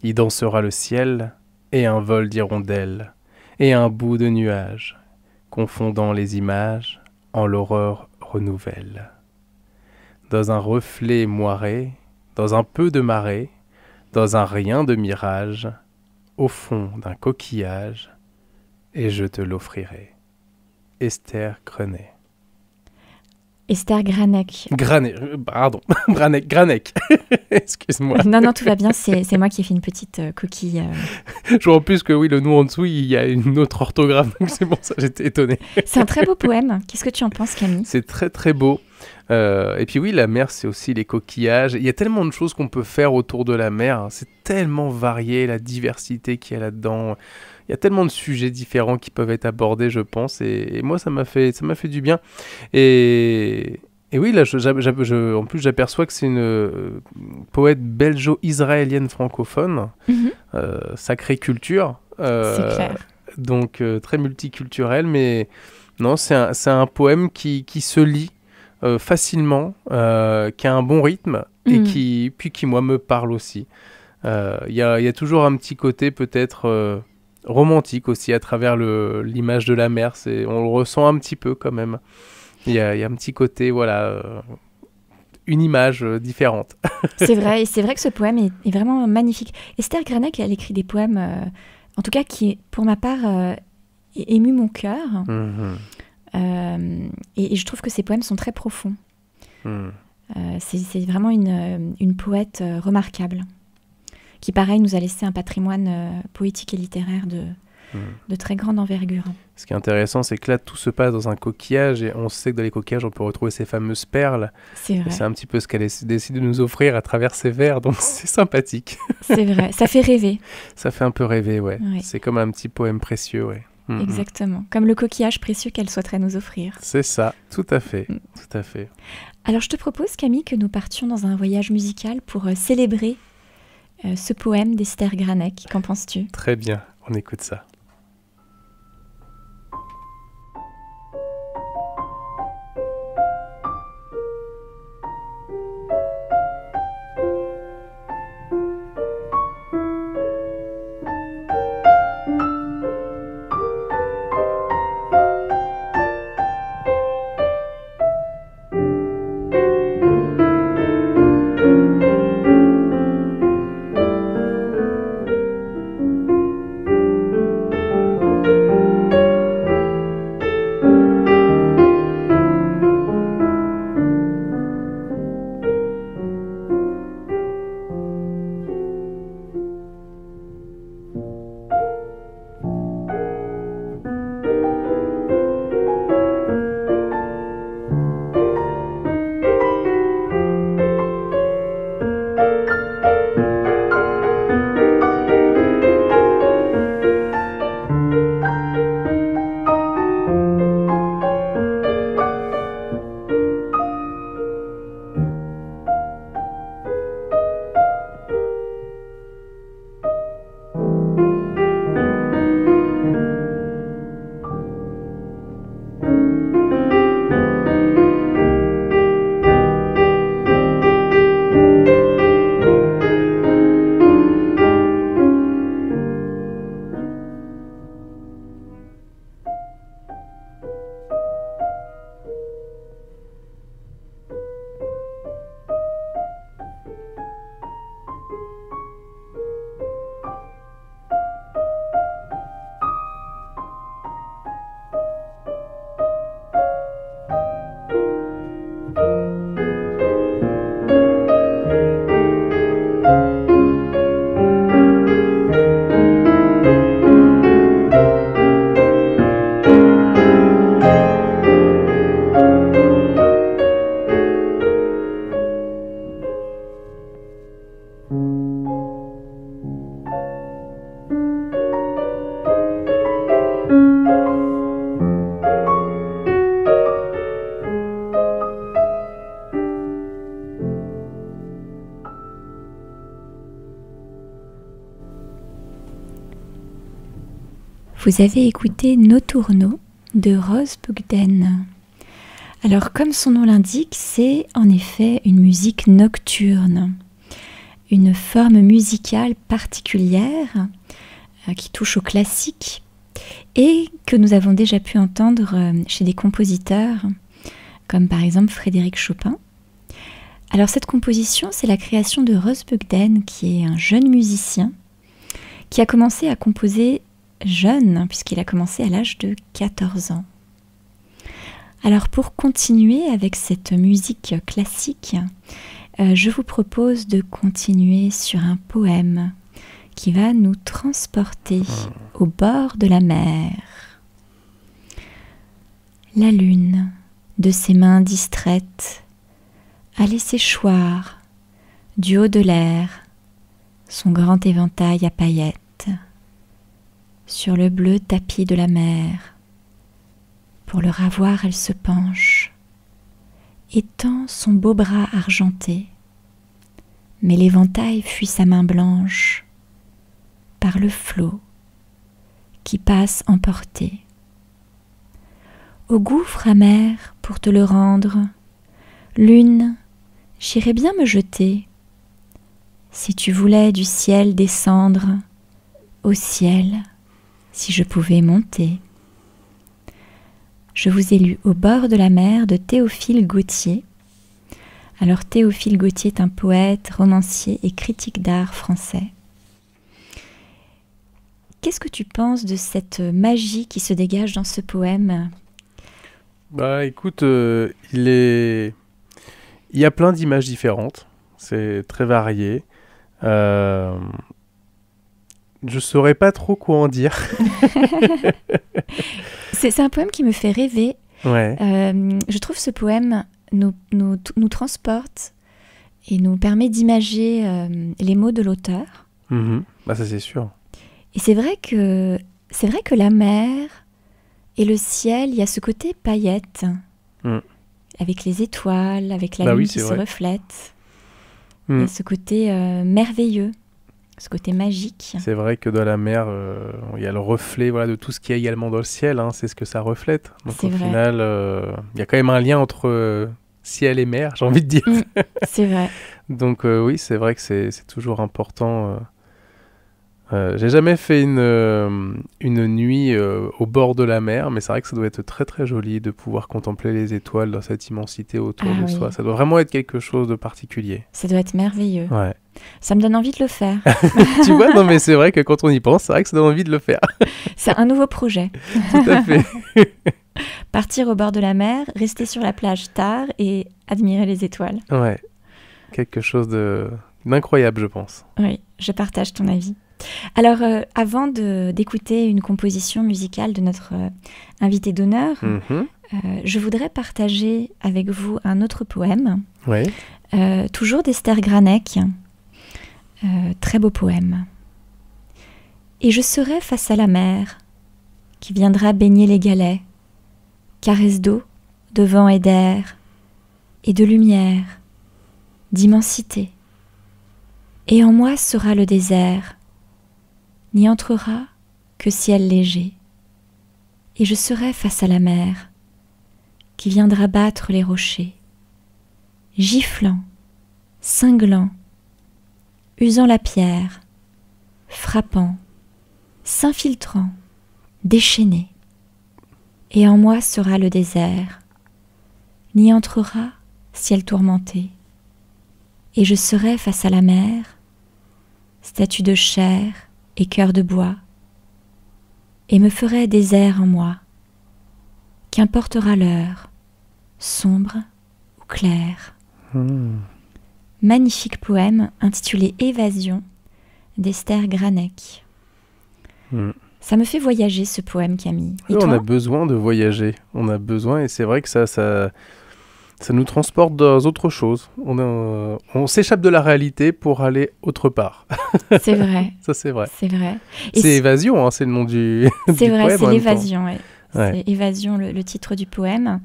Speaker 3: Y dansera le ciel, et un vol d'hirondelles, et un bout de nuage, confondant les images, en l'aurore renouvelle. Dans un reflet moiré, dans un peu de marée, dans un rien de mirage, au fond d'un coquillage, et je te l'offrirai. Esther Grenet.
Speaker 2: Esther Granek.
Speaker 3: Granek. Excuse-moi.
Speaker 2: Non, tout va bien, c'est moi qui ai fait une petite coquille.
Speaker 3: Je vois en plus que oui, le nom en dessous, il y a une autre orthographe, donc c'est pour ça que j'étais étonné.
Speaker 2: C'est un très beau poème. Qu'est-ce que tu en penses, Camille ?
Speaker 3: C'est très très beau. Et puis oui, la mer, c'est aussi les coquillages. Il y a tellement de choses qu'on peut faire autour de la mer. C'est tellement varié, la diversité qu'il y a là-dedans. Il y a tellement de sujets différents qui peuvent être abordés, je pense. Et moi, ça m'a fait du bien. Et oui, là, en plus, j'aperçois que c'est une poète belgeo-israélienne francophone. Sacrée culture.
Speaker 2: C'est clair.
Speaker 3: Donc, très multiculturelle. Mais non, c'est un poème qui se lit facilement, qui a un bon rythme et qui moi, me parle aussi. Il y a toujours un petit côté peut-être romantique aussi à travers l'image de la mer. On le ressent un petit peu quand même. Il y a un petit côté, voilà, une image différente.
Speaker 2: C'est vrai, et c'est vrai que ce poème est vraiment magnifique. Esther Granek, elle écrit des poèmes, en tout cas qui, pour ma part, ému mon cœur. Et je trouve que ces poèmes sont très profonds. C'est vraiment une poète remarquable, qui, pareil, nous a laissé un patrimoine poétique et littéraire de très grande envergure.
Speaker 3: Ce qui est intéressant, c'est que là, tout se passe dans un coquillage, et on sait que dans les coquillages, on peut retrouver ces fameuses perles. C'est vrai. C'est un petit peu ce qu'elle décide de nous offrir à travers ces vers, donc c'est sympathique.
Speaker 2: C'est vrai, ça fait rêver.
Speaker 3: Ça fait un peu rêver, ouais. C'est comme un petit poème précieux, ouais.
Speaker 2: Exactement, comme le coquillage précieux qu'elle souhaiterait nous offrir.
Speaker 3: C'est ça, tout à fait, tout à fait.
Speaker 2: Alors je te propose, Camille, que nous partions dans un voyage musical pour célébrer ce poème d'Esther Granek. Qu'en penses-tu ?
Speaker 3: Très bien, on écoute ça.
Speaker 2: Vous avez écouté Notturno de Rose Bugden. Alors, comme son nom l'indique, c'est en effet une musique nocturne, une forme musicale particulière qui touche au classique et que nous avons déjà pu entendre chez des compositeurs comme par exemple Frédéric Chopin. Alors cette composition, c'est la création de Rose Bugden, qui est un jeune musicien qui a commencé à composer jeune, puisqu'il a commencé à l'âge de 14 ans. Alors pour continuer avec cette musique classique, je vous propose de continuer sur un poème qui va nous transporter au bord de la mer. La lune, de ses mains distraites, a laissé choir, du haut de l'air, son grand éventail à paillettes, sur le bleu tapis de la mer. Pour le ravoir, elle se penche, étend son beau bras argenté, mais l'éventail fuit sa main blanche par le flot qui passe emporté. Au gouffre amer, pour te le rendre, Lune, j'irais bien me jeter, si tu voulais du ciel descendre, au ciel, si je pouvais monter. Je vous ai lu Au bord de la mer de Théophile Gautier. Alors Théophile Gautier est un poète, romancier et critique d'art français. Qu'est-ce que tu penses de cette magie qui se dégage dans ce poème ?
Speaker 3: Bah écoute, il y a plein d'images différentes, c'est très varié. Je saurais pas trop quoi en dire.
Speaker 2: C'est un poème qui me fait rêver.
Speaker 3: Ouais.
Speaker 2: Je trouve ce poème nous transporte et nous permet d'imager les mots de l'auteur.
Speaker 3: Bah ça c'est sûr.
Speaker 2: Et c'est vrai que la mer et le ciel, il y a ce côté paillettes, avec les étoiles, avec la lune qui se reflète. Il y a ce côté merveilleux, ce côté magique.
Speaker 3: C'est vrai que dans la mer, il y a le reflet de tout ce qu'il y a également dans le ciel, hein, c'est ce que ça reflète. Donc au final, il y a quand même un lien entre ciel et mer, j'ai envie de dire.
Speaker 2: C'est vrai.
Speaker 3: Donc oui, c'est vrai que c'est toujours important. J'ai jamais fait une nuit au bord de la mer, mais c'est vrai que ça doit être très très joli de pouvoir contempler les étoiles dans cette immensité autour de soi. Ça doit vraiment être quelque chose de particulier. Ça
Speaker 2: doit être merveilleux.
Speaker 3: Ouais.
Speaker 2: Ça me donne envie de le faire.
Speaker 3: Tu vois, non mais c'est vrai que quand on y pense, c'est vrai que ça donne envie de le faire.
Speaker 2: C'est un nouveau projet.
Speaker 3: Tout à fait.
Speaker 2: Partir au bord de la mer, rester sur la plage tard et admirer les étoiles.
Speaker 3: Ouais, quelque chose d'incroyable, je pense.
Speaker 2: Oui, je partage ton avis. Alors, avant d'écouter une composition musicale de notre invité d'honneur, je voudrais partager avec vous un autre poème, toujours d'Esther Granec, très beau poème. Et je serai face à la mer, qui viendra baigner les galets, caresse d'eau, de vent et d'air, et de lumière, d'immensité. Et en moi sera le désert, n'y entrera que ciel léger, et je serai face à la mer, qui viendra battre les rochers, giflant, cinglant, usant la pierre, frappant, s'infiltrant, déchaîné. Et en moi sera le désert, n'y entrera ciel tourmenté, et je serai face à la mer, statue de chair et cœur de bois, et me ferai désert en moi, qu'importera l'heure, sombre ou claire. Magnifique poème intitulé Évasion d'Esther Granec. Ça me fait voyager ce poème, Camille. Et toi ?
Speaker 3: On a besoin de voyager, on a besoin, et c'est vrai que ça nous transporte dans autre chose. On s'échappe de la réalité pour aller autre part.
Speaker 2: C'est vrai.
Speaker 3: Ça, c'est vrai.
Speaker 2: C'est vrai.
Speaker 3: C'est Évasion, hein, c'est le nom du
Speaker 2: C'est vrai,
Speaker 3: poème,
Speaker 2: c'est l'Évasion. Ouais.
Speaker 3: Ouais.
Speaker 2: C'est Évasion, le titre du poème.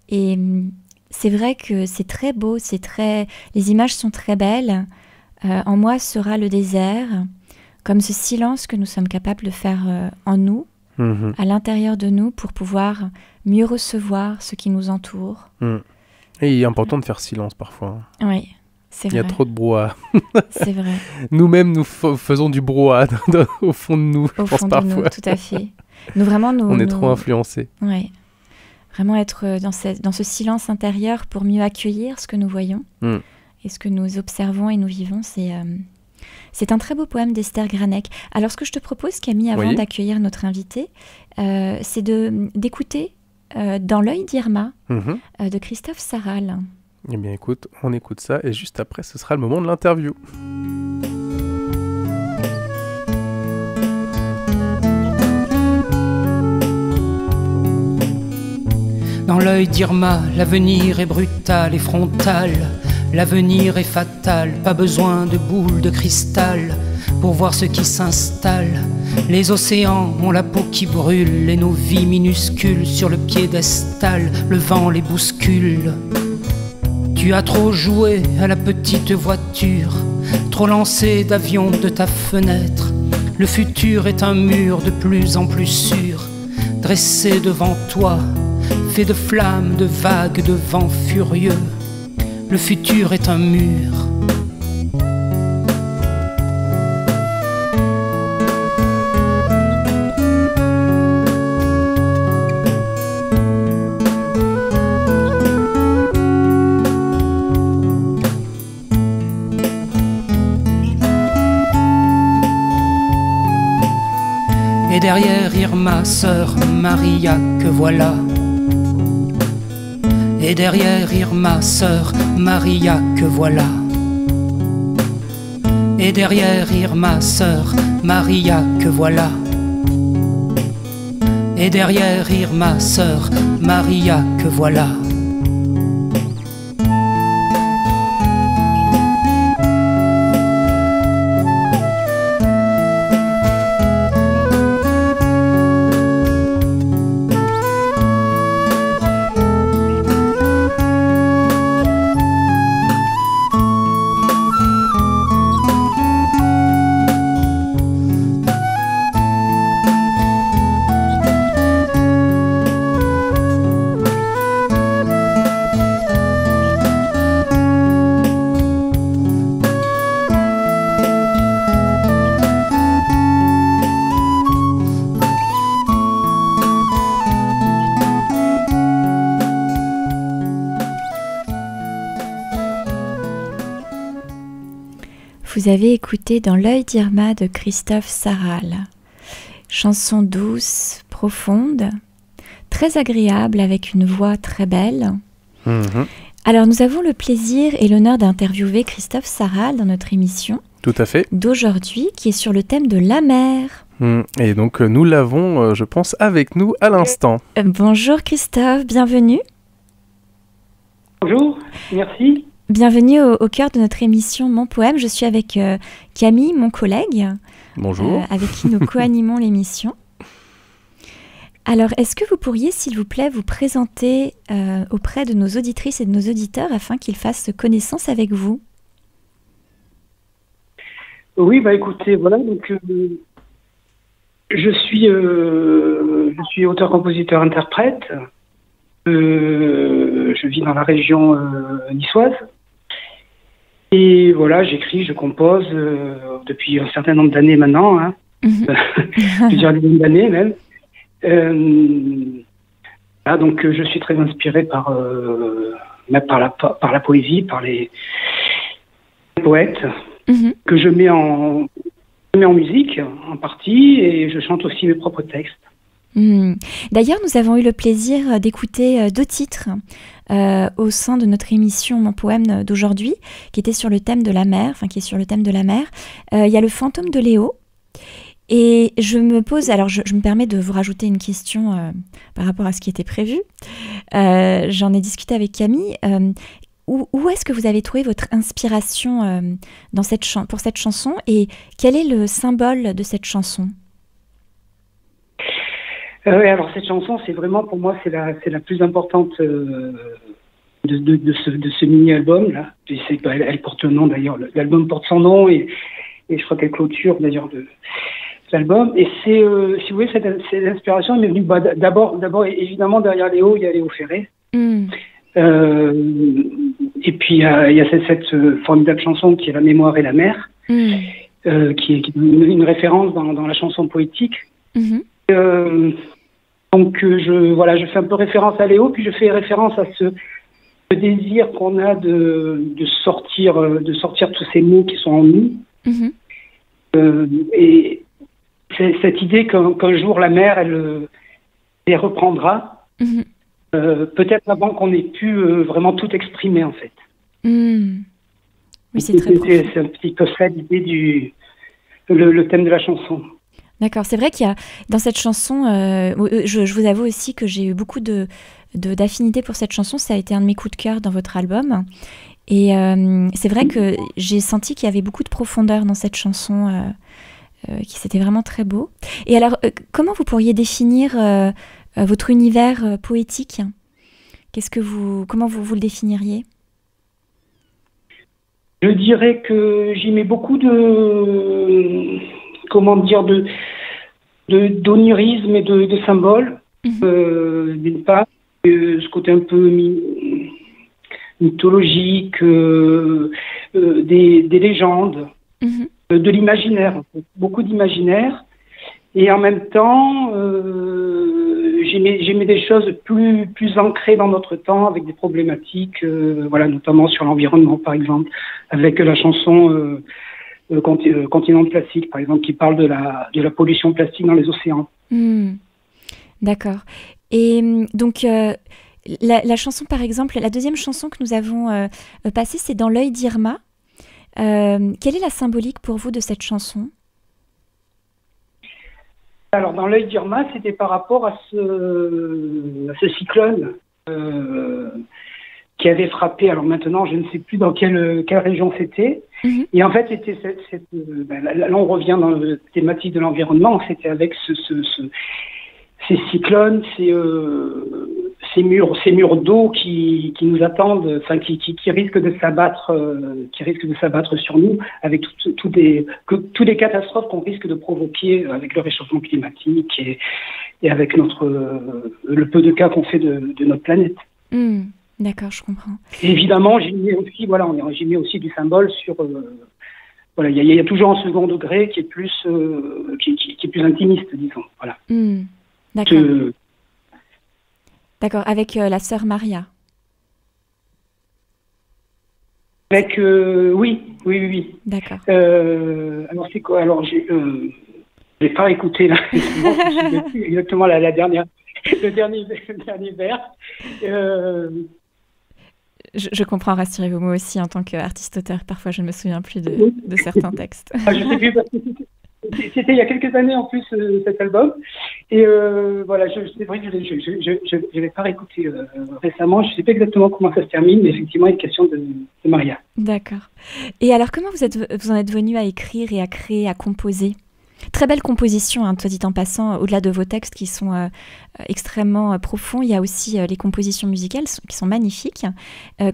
Speaker 2: Et c'est vrai que c'est très beau, les images sont très belles. En moi sera le désert, comme ce silence que nous sommes capables de faire en nous, à l'intérieur de nous, pour pouvoir mieux recevoir ce qui nous entoure.
Speaker 3: Et il est important de faire silence parfois.
Speaker 2: Oui, c'est vrai.
Speaker 3: Il y a trop de brouhaha.
Speaker 2: C'est vrai.
Speaker 3: Nous-mêmes, nous faisons du brouhaha au fond de nous, je pense parfois.
Speaker 2: Nous, tout à fait. On est
Speaker 3: trop influencés.
Speaker 2: Oui. Vraiment être dans ce silence intérieur pour mieux accueillir ce que nous voyons et ce que nous observons et nous vivons. C'est un très beau poème d'Esther Granec. Alors, ce que je te propose, Camille, avant d'accueillir notre invité, c'est d'écouter Dans l'œil d'Irma de Christophe Sarral.
Speaker 3: Eh bien, écoute, on écoute ça et juste après, ce sera le moment de l'interview.
Speaker 4: Dans l'œil d'Irma, l'avenir est brutal et frontal. L'avenir est fatal, pas besoin de boules de cristal pour voir ce qui s'installe. Les océans ont la peau qui brûle et nos vies minuscules sur le piédestal, le vent les bouscule. Tu as trop joué à la petite voiture, trop lancé d'avions de ta fenêtre. Le futur est un mur de plus en plus sûr, dressé devant toi, fait de flammes, de vagues, de vents furieux. le futur est un mur. Et derrière Irma, sœur Maria, que voilà. Et derrière Irma, sœur Maria, que voilà. Et derrière Irma, sœur Maria, que voilà. Et derrière Irma, sœur Maria, que voilà.
Speaker 2: Vous avez écouté Dans l'œil d'Irma de Christophe Sarral. Chanson douce, profonde, très agréable avec une voix très belle. Alors nous avons le plaisir et l'honneur d'interviewer Christophe Sarral dans notre émission.
Speaker 3: Tout à fait.
Speaker 2: D'aujourd'hui, qui est sur le thème de la mer.
Speaker 3: Et donc nous l'avons, je pense, avec nous à l'instant.
Speaker 2: Bonjour Christophe, bienvenue.
Speaker 5: Bonjour, merci.
Speaker 2: Bienvenue au cœur de notre émission Mon Poème. Je suis avec Camille, mon collègue.
Speaker 3: Bonjour.
Speaker 2: Avec qui nous co-animons l'émission. Alors, est-ce que vous pourriez, s'il vous plaît, vous présenter auprès de nos auditrices et de nos auditeurs afin qu'ils fassent connaissance avec vous?
Speaker 5: Oui, bah écoutez, voilà, donc je suis auteur-compositeur-interprète. Je vis dans la région niçoise. Et voilà, j'écris, je compose depuis un certain nombre d'années maintenant, hein. Plusieurs dizaines d'années même. Voilà, donc je suis très inspiré par la poésie, par les poètes que je mets en musique en partie, et je chante aussi mes propres textes.
Speaker 2: D'ailleurs, nous avons eu le plaisir d'écouter 2 titres au sein de notre émission Mon Poème d'aujourd'hui, qui était sur le thème de la mer, qui est sur le thème de la mer. Il y a Le Fantôme de Léo. Et je me permets de vous rajouter une question par rapport à ce qui était prévu. J'en ai discuté avec Camille. Où est-ce que vous avez trouvé votre inspiration pour cette chanson, et quel est le symbole de cette chanson?
Speaker 5: Alors cette chanson, c'est vraiment, pour moi, c'est la plus importante de ce mini-album là. Elle porte le nom d'ailleurs. L'album porte son nom, et je crois qu'elle clôture d'ailleurs l'album. Et c'est, si vous voulez, cette inspiration m'est venue d'abord évidemment, derrière Léo, il y a Léo Ferré. Et puis il y a cette formidable chanson qui est La mémoire et la mer, qui est une référence dans la chanson poétique. Donc je fais un peu référence à Léo, puis je fais référence à ce désir qu'on a de sortir tous ces mots qui sont en nous. Et c'est cette idée qu'un jour la mer, elle les reprendra, peut-être avant qu'on ait pu vraiment tout exprimer, en fait.
Speaker 2: Oui, c'est très profond.
Speaker 5: C'est un petit peu ça l'idée le thème de la chanson.
Speaker 2: D'accord, c'est vrai qu'il y a dans cette chanson, je vous avoue aussi que j'ai eu beaucoup d'affinité pour cette chanson. Ça a été un de mes coups de cœur dans votre album. Et c'est vrai que j'ai senti qu'il y avait beaucoup de profondeur dans cette chanson, qui c'était vraiment très beau. Et alors, comment vous pourriez définir votre univers poétique? Comment vous le définiriez?
Speaker 5: Je dirais que j'y mets beaucoup d'onirisme et de symboles, d'une part, ce côté un peu mythologiques, des légendes, de l'imaginaire, beaucoup d'imaginaire. Et en même temps, j'aimais des choses plus ancrées dans notre temps, avec des problématiques, voilà, notamment sur l'environnement, par exemple, avec la chanson Continent de plastique, par exemple, qui parle de la pollution plastique dans les océans.
Speaker 2: D'accord. Et donc, la chanson, par exemple, la deuxième chanson que nous avons passée, c'est Dans l'œil d'Irma. Quelle est la symbolique pour vous de cette chanson ?
Speaker 5: Alors, Dans l'œil d'Irma, c'était par rapport à ce cyclone qui avait frappé. Alors maintenant, je ne sais plus dans quelle région c'était. Et en fait, c'était là, on revient dans la thématique de l'environnement. C'était avec ces cyclones, ces murs d'eau qui nous attendent, enfin qui risquent de s'abattre, sur nous, avec toutes les catastrophes qu'on risque de provoquer avec le réchauffement climatique et avec le peu de cas qu'on fait de notre planète.
Speaker 2: D'accord, je comprends.
Speaker 5: Et évidemment, j'y mets aussi du symbole sur. Voilà, il y a toujours un second degré qui est plus intimiste, disons. Voilà.
Speaker 2: D'accord. D'accord, avec la sœur Maria.
Speaker 5: Avec oui.
Speaker 2: D'accord.
Speaker 5: Alors c'est quoi ? Alors j'ai pas écouté là. Exactement le dernier vers.
Speaker 2: Je comprends, rassurez-vous, moi aussi, en tant qu'artiste-auteur, parfois je ne me souviens plus de certains textes.
Speaker 5: Je sais plus, parce que c'était il y a quelques années en plus, cet album. Et voilà, c'est vrai que je l'ai pas réécouté récemment. Je ne sais pas exactement comment ça se termine, mais effectivement, il y a une question de Maria.
Speaker 2: D'accord. Et alors, comment vous en êtes venu à écrire et à créer, à composer ? Très belle composition, soit dit en passant, au-delà de vos textes qui sont extrêmement profonds, il y a aussi les compositions musicales qui sont magnifiques.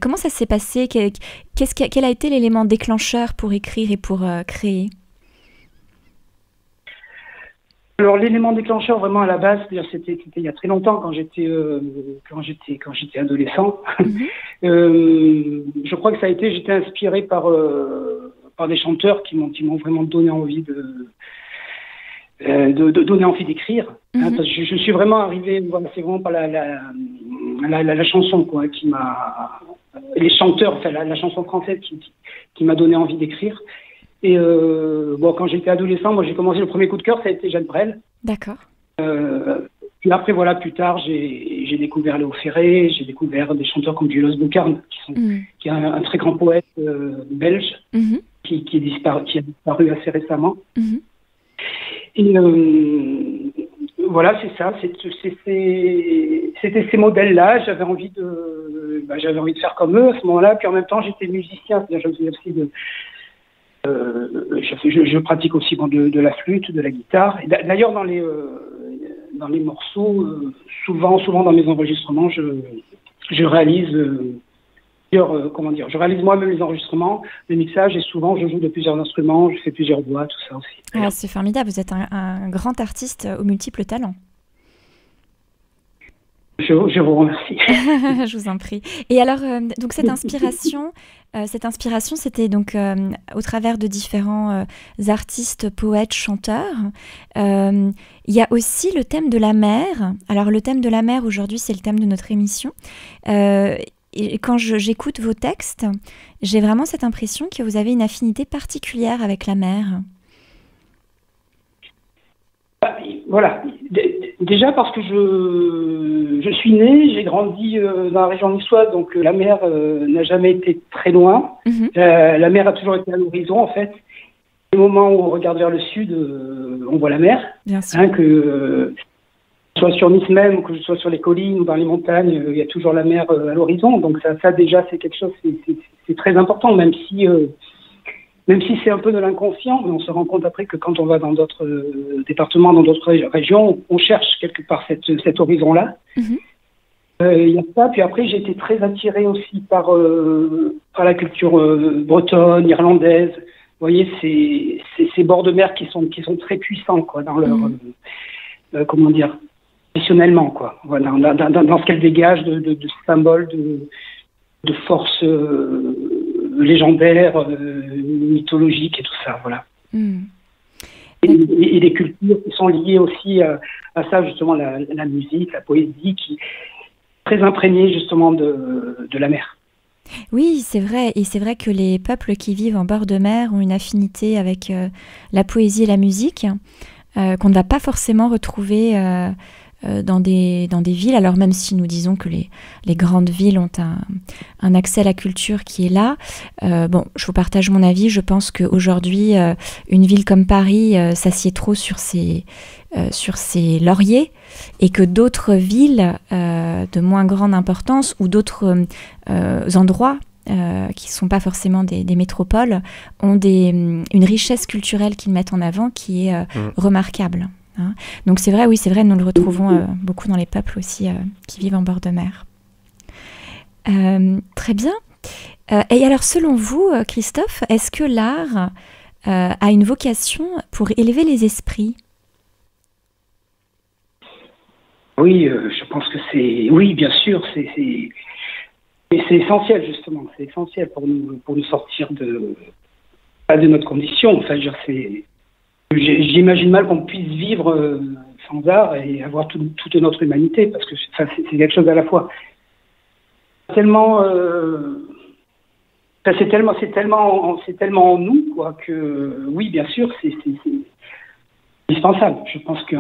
Speaker 2: Comment ça s'est passé ? Quel a été l'élément déclencheur pour écrire et pour créer ?
Speaker 5: Alors l'élément déclencheur vraiment à la base, c'était il y a très longtemps quand j'étais adolescent. Je crois que j'étais inspiré par des chanteurs qui m'ont vraiment donné envie de donner envie d'écrire. Parce que je suis vraiment arrivé, c'est vraiment par la chanson quoi, qui m'a, les chanteurs, enfin la chanson française qui m'a donné envie d'écrire. Et quand j'étais adolescent, moi j'ai commencé, le premier coup de cœur, ça a été Jacques Brel.
Speaker 2: D'accord.
Speaker 5: Puis après, voilà, plus tard, j'ai découvert Léo Ferré, j'ai découvert des chanteurs comme Jules Boucarne, qui est un très grand poète belge, qui a disparu assez récemment. Et voilà, c'est ça, c'était ces modèles-là. J'avais envie de faire comme eux à ce moment-là. Puis en même temps, j'étais musicien, c'est-à-dire je faisais aussi je pratique aussi de la flûte, de la guitare. Et d'ailleurs, dans les morceaux, souvent dans mes enregistrements, je réalise je réalise moi-même les enregistrements, le mixage, et souvent je joue de plusieurs instruments, je fais plusieurs voix, tout ça aussi.
Speaker 2: Ah, c'est formidable, vous êtes un grand artiste aux multiples talents.
Speaker 5: Je vous remercie.
Speaker 2: Je vous en prie. Et alors, donc cette inspiration, c'était donc au travers de différents artistes, poètes, chanteurs. Il y a aussi le thème de la mer. Alors, le thème de la mer, aujourd'hui, c'est le thème de notre émission. Et quand j'écoute vos textes, j'ai vraiment cette impression que vous avez une affinité particulière avec la mer.
Speaker 5: Voilà. Déjà parce que je suis né, j'ai grandi dans la région niçoise, donc la mer n'a jamais été très loin. La mer a toujours été à l'horizon, en fait. Au moment où on regarde vers le sud, on voit la mer.
Speaker 2: Bien sûr.
Speaker 5: Que ce soit sur Nice même, ou que ce soit sur les collines ou dans les montagnes, il y a toujours la mer à l'horizon. Donc ça déjà, c'est quelque chose, c'est très important, même si c'est un peu de l'inconscient, mais on se rend compte après que quand on va dans d'autres départements, dans d'autres régions, on cherche quelque part cet horizon-là. Il y a ça. Puis après, j'ai été très attiré aussi par la culture bretonne, irlandaise. Vous voyez, ces bords de mer qui sont très puissants, quoi, dans leur comment dire, traditionnellement, quoi. Voilà, dans ce qu'elles dégagent de symboles de forces légendaires, mythologiques et tout ça, voilà. Et des cultures qui sont liées aussi à ça, justement, la musique, la poésie, qui est très imprégnée, justement, de la mer.
Speaker 2: Oui, c'est vrai. Et c'est vrai que les peuples qui vivent en bord de mer ont une affinité avec la poésie et la musique qu'on ne va pas forcément retrouver dans des villes. Alors même si nous disons que les grandes villes ont un accès à la culture qui est là, bon, je vous partage mon avis. Je pense qu'aujourd'hui, une ville comme Paris s'assied trop sur ses lauriers et que d'autres villes de moins grande importance ou d'autres endroits qui ne sont pas forcément des métropoles ont une richesse culturelle qu'ils mettent en avant qui est remarquable. Hein. Donc c'est vrai, oui, c'est vrai, nous le retrouvons beaucoup dans les peuples aussi qui vivent en bord de mer. Très bien. Et alors, selon vous, Christophe, est-ce que l'art a une vocation pour élever les esprits ?
Speaker 5: Oui, je pense que c'est... Oui, bien sûr, c'est essentiel, justement. C'est essentiel pour nous sortir de notre condition. Enfin, j'imagine mal qu'on puisse vivre sans art et avoir toute notre humanité, parce que c'est quelque chose à la fois. C'est tellement en nous, quoi, que oui, bien sûr, c'est indispensable. Je pense que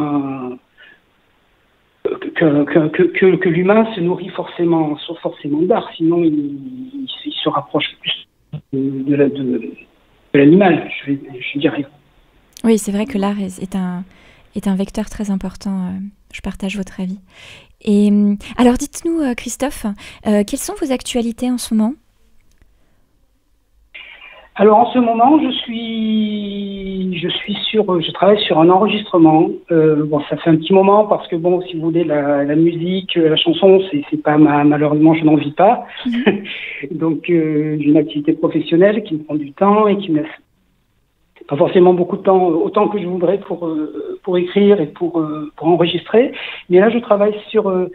Speaker 5: l'humain se nourrit forcément d'art, sinon il se rapproche plus de l'animal, je dirais.
Speaker 2: Oui, c'est vrai que l'art est un vecteur très important. Je partage votre avis. Et alors, dites-nous, Christophe, quelles sont vos actualités en ce moment ?
Speaker 5: Alors, en ce moment, je travaille sur un enregistrement. Bon, ça fait un petit moment parce que, bon, si vous voulez, la musique, la chanson, c'est pas malheureusement, je n'en vis pas. Donc, j'ai une activité professionnelle qui me prend du temps et qui me laisse pas forcément beaucoup de temps, autant que je voudrais pour écrire et pour enregistrer. Mais là, je travaille sur un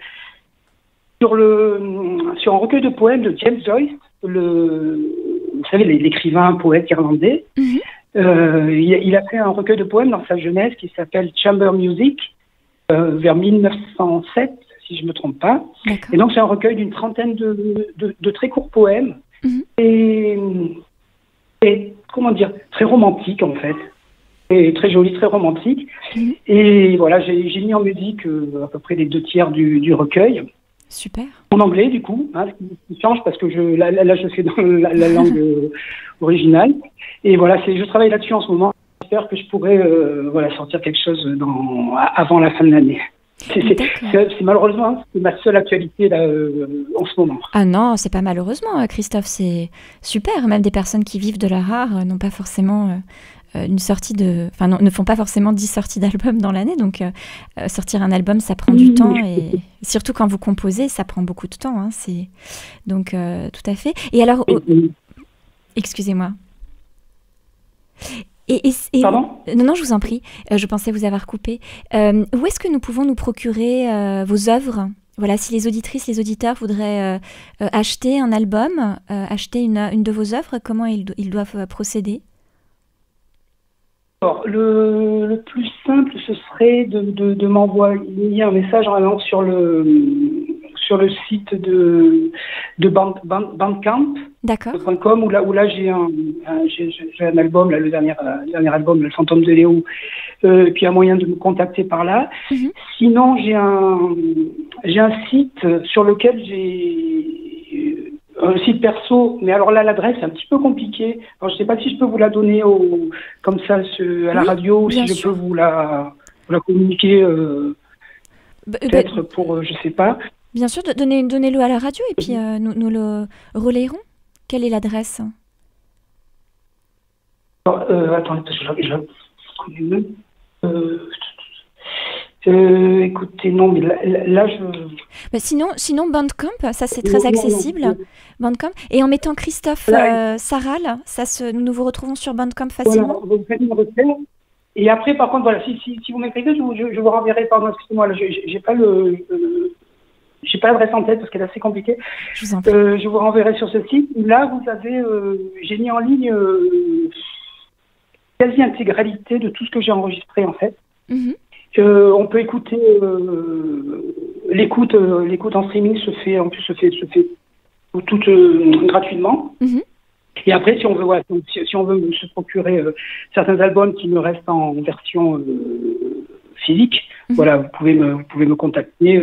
Speaker 5: recueil de poèmes de James Joyce, vous savez, l'écrivain, poète irlandais. Il a fait un recueil de poèmes dans sa jeunesse qui s'appelle Chamber Music, vers 1907, si je ne me trompe pas. Et donc, c'est un recueil d'une trentaine de très courts poèmes. Et comment dire, très romantique, en fait. Et très joli, très romantique. Et voilà, j'ai mis en musique à peu près les 2/3 du recueil.
Speaker 2: Super.
Speaker 5: En anglais, du coup, hein, ce qui change parce que là, je fais dans la langue originale. Et voilà, je travaille là-dessus en ce moment. J'espère que je pourrai sortir quelque chose avant la fin de l'année. C'est malheureusement c'est ma seule actualité là, en ce moment.
Speaker 2: Ah non, c'est pas malheureusement, Christophe, c'est super. Même des personnes qui vivent de leur art n'ont pas forcément une sortie ne font pas forcément 10 sorties d'albums dans l'année. Donc sortir un album, ça prend du temps et surtout quand vous composez, ça prend beaucoup de temps. Hein, donc tout à fait. Et alors, excusez-moi.
Speaker 5: Pardon ?
Speaker 2: Non, je vous en prie. Je pensais vous avoir coupé. Où est-ce que nous pouvons nous procurer vos œuvres ? Voilà, si les auditrices, les auditeurs voudraient acheter un album, acheter une de vos œuvres, comment ils doivent procéder ?
Speaker 5: Alors, le plus simple, ce serait de m'envoyer un message en allant sur le site de Bandcamp.
Speaker 2: D'accord.
Speaker 5: .com, où là j'ai un album, là, le dernier album, Le Fantôme de Léo, puis il y a moyen de me contacter par là. Sinon, j'ai un site sur lequel j'ai un site perso, mais alors là, l'adresse est un petit peu compliquée. Alors, je ne sais pas si je peux vous la donner comme ça à la radio, ou si je peux vous la communiquer, peut-être pour, je ne sais pas.
Speaker 2: Bien sûr, donnez-le à la radio et puis nous le relayerons. Quelle est l'adresse ?
Speaker 5: Attendez, parce que je connais même. Écoutez, non, mais là je...
Speaker 2: Sinon, Bandcamp, ça c'est très accessible. Non. Bandcamp. Et en mettant Christophe Sarral, nous vous retrouvons sur Bandcamp facilement.
Speaker 5: Voilà, vous faites une recherche. Et après, par contre, voilà, si vous m'écrivez, je vous renverrai, pardon, excusez-moi, là, j'ai pas j'ai pas l'adresse en tête parce qu'elle est assez compliquée.
Speaker 2: Je vous en prie.
Speaker 5: Je vous renverrai sur ce site. Là, vous avez, j'ai mis en ligne quasi-intégralité de tout ce que j'ai enregistré, en fait. On peut écouter, l'écoute en streaming se fait toute gratuitement. Et après, si on veut, si on veut se procurer certains albums qui me restent en version physique, voilà, vous pouvez me contacter.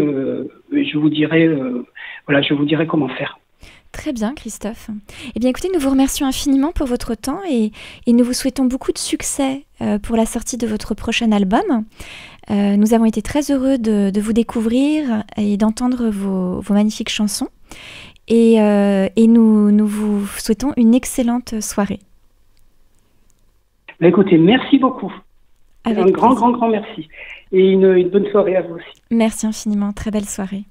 Speaker 5: Et je vous dirai, je vous dirai comment faire.
Speaker 2: Très bien, Christophe. Eh bien, écoutez, nous vous remercions infiniment pour votre temps et nous vous souhaitons beaucoup de succès pour la sortie de votre prochain album. Nous avons été très heureux de vous découvrir et d'entendre vos magnifiques chansons. Et nous vous souhaitons une excellente soirée.
Speaker 5: Écoutez, merci beaucoup.
Speaker 2: Avec
Speaker 5: un grand merci. Et une bonne soirée à vous aussi.
Speaker 2: Merci infiniment. Très belle soirée.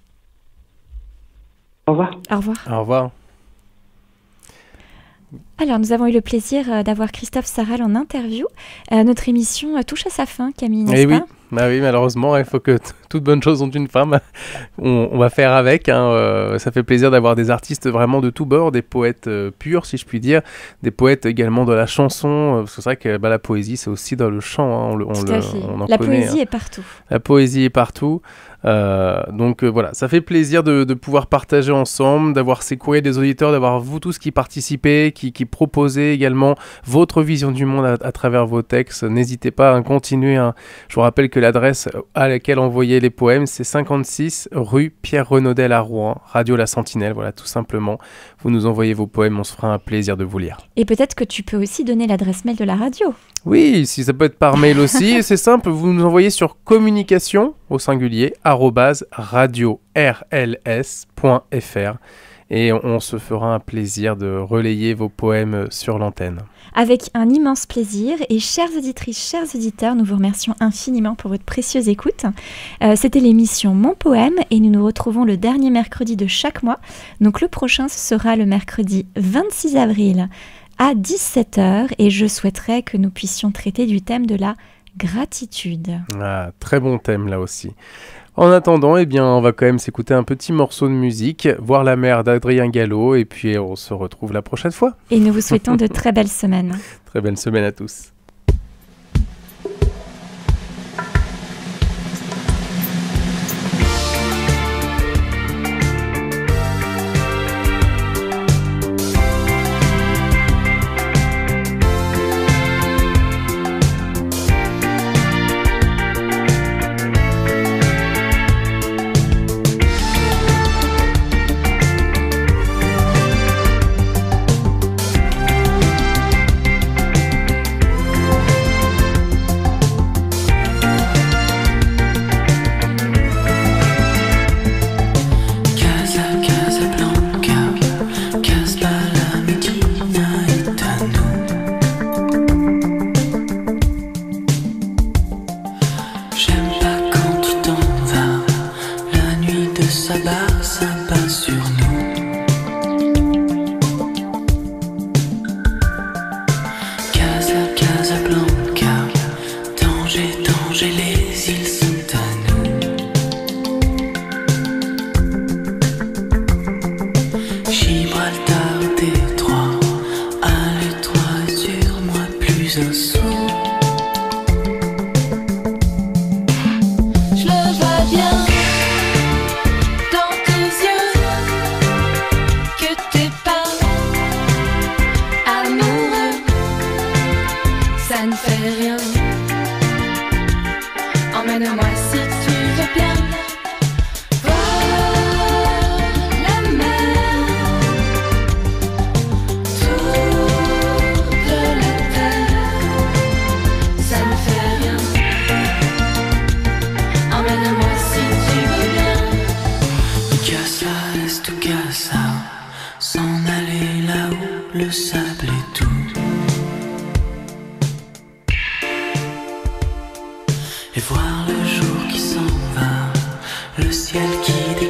Speaker 5: Au revoir.
Speaker 2: Au revoir.
Speaker 3: Au revoir.
Speaker 2: Alors, nous avons eu le plaisir d'avoir Christophe Sarral en interview. Notre émission touche à sa fin, Camille, n'est-ce pas ?
Speaker 3: Oui, malheureusement, il faut que toutes bonnes choses ont une fin. On va faire avec. Ça fait plaisir d'avoir des artistes vraiment de tous bords, des poètes purs, si je puis dire, des poètes également de la chanson. Parce que c'est vrai que la poésie, c'est aussi dans le chant. On en
Speaker 2: la
Speaker 3: connaît,
Speaker 2: poésie est partout.
Speaker 3: La poésie est partout. Donc voilà, ça fait plaisir de pouvoir partager ensemble, d'avoir ces courriers des auditeurs, d'avoir vous tous qui participez, qui proposez également votre vision du monde à travers vos textes. N'hésitez pas à continuer. Je vous rappelle que l'adresse à laquelle envoyer les poèmes, c'est 56 rue Pierre Renaudel à Rouen, Radio La Sentinelle, voilà, tout simplement. Vous nous envoyez vos poèmes, on se fera un plaisir de vous lire.
Speaker 2: Et peut-être que tu peux aussi donner l'adresse mail de la radio.
Speaker 3: Oui, si ça peut être par mail aussi, c'est simple, vous nous envoyez sur communication au singulier @radio-rls.fr et on se fera un plaisir de relayer vos poèmes sur l'antenne.
Speaker 2: Avec un immense plaisir et chères auditrices, chers auditeurs, nous vous remercions infiniment pour votre précieuse écoute. C'était l'émission Mon Poème et nous nous retrouvons le dernier mercredi de chaque mois. Donc le prochain, ce sera le mercredi 26 avril à 17h et je souhaiterais que nous puissions traiter du thème de la gratitude.
Speaker 3: Ah, très bon thème là aussi. En attendant, on va quand même s'écouter un petit morceau de musique, Voir la mer d'Adrien Gallo, et puis on se retrouve la prochaine fois.
Speaker 2: Et nous vous souhaitons de très belles semaines.
Speaker 3: Très belle semaine à tous.
Speaker 6: Le sable est tout. Et voir le jour qui s'en va, le ciel qui décolle.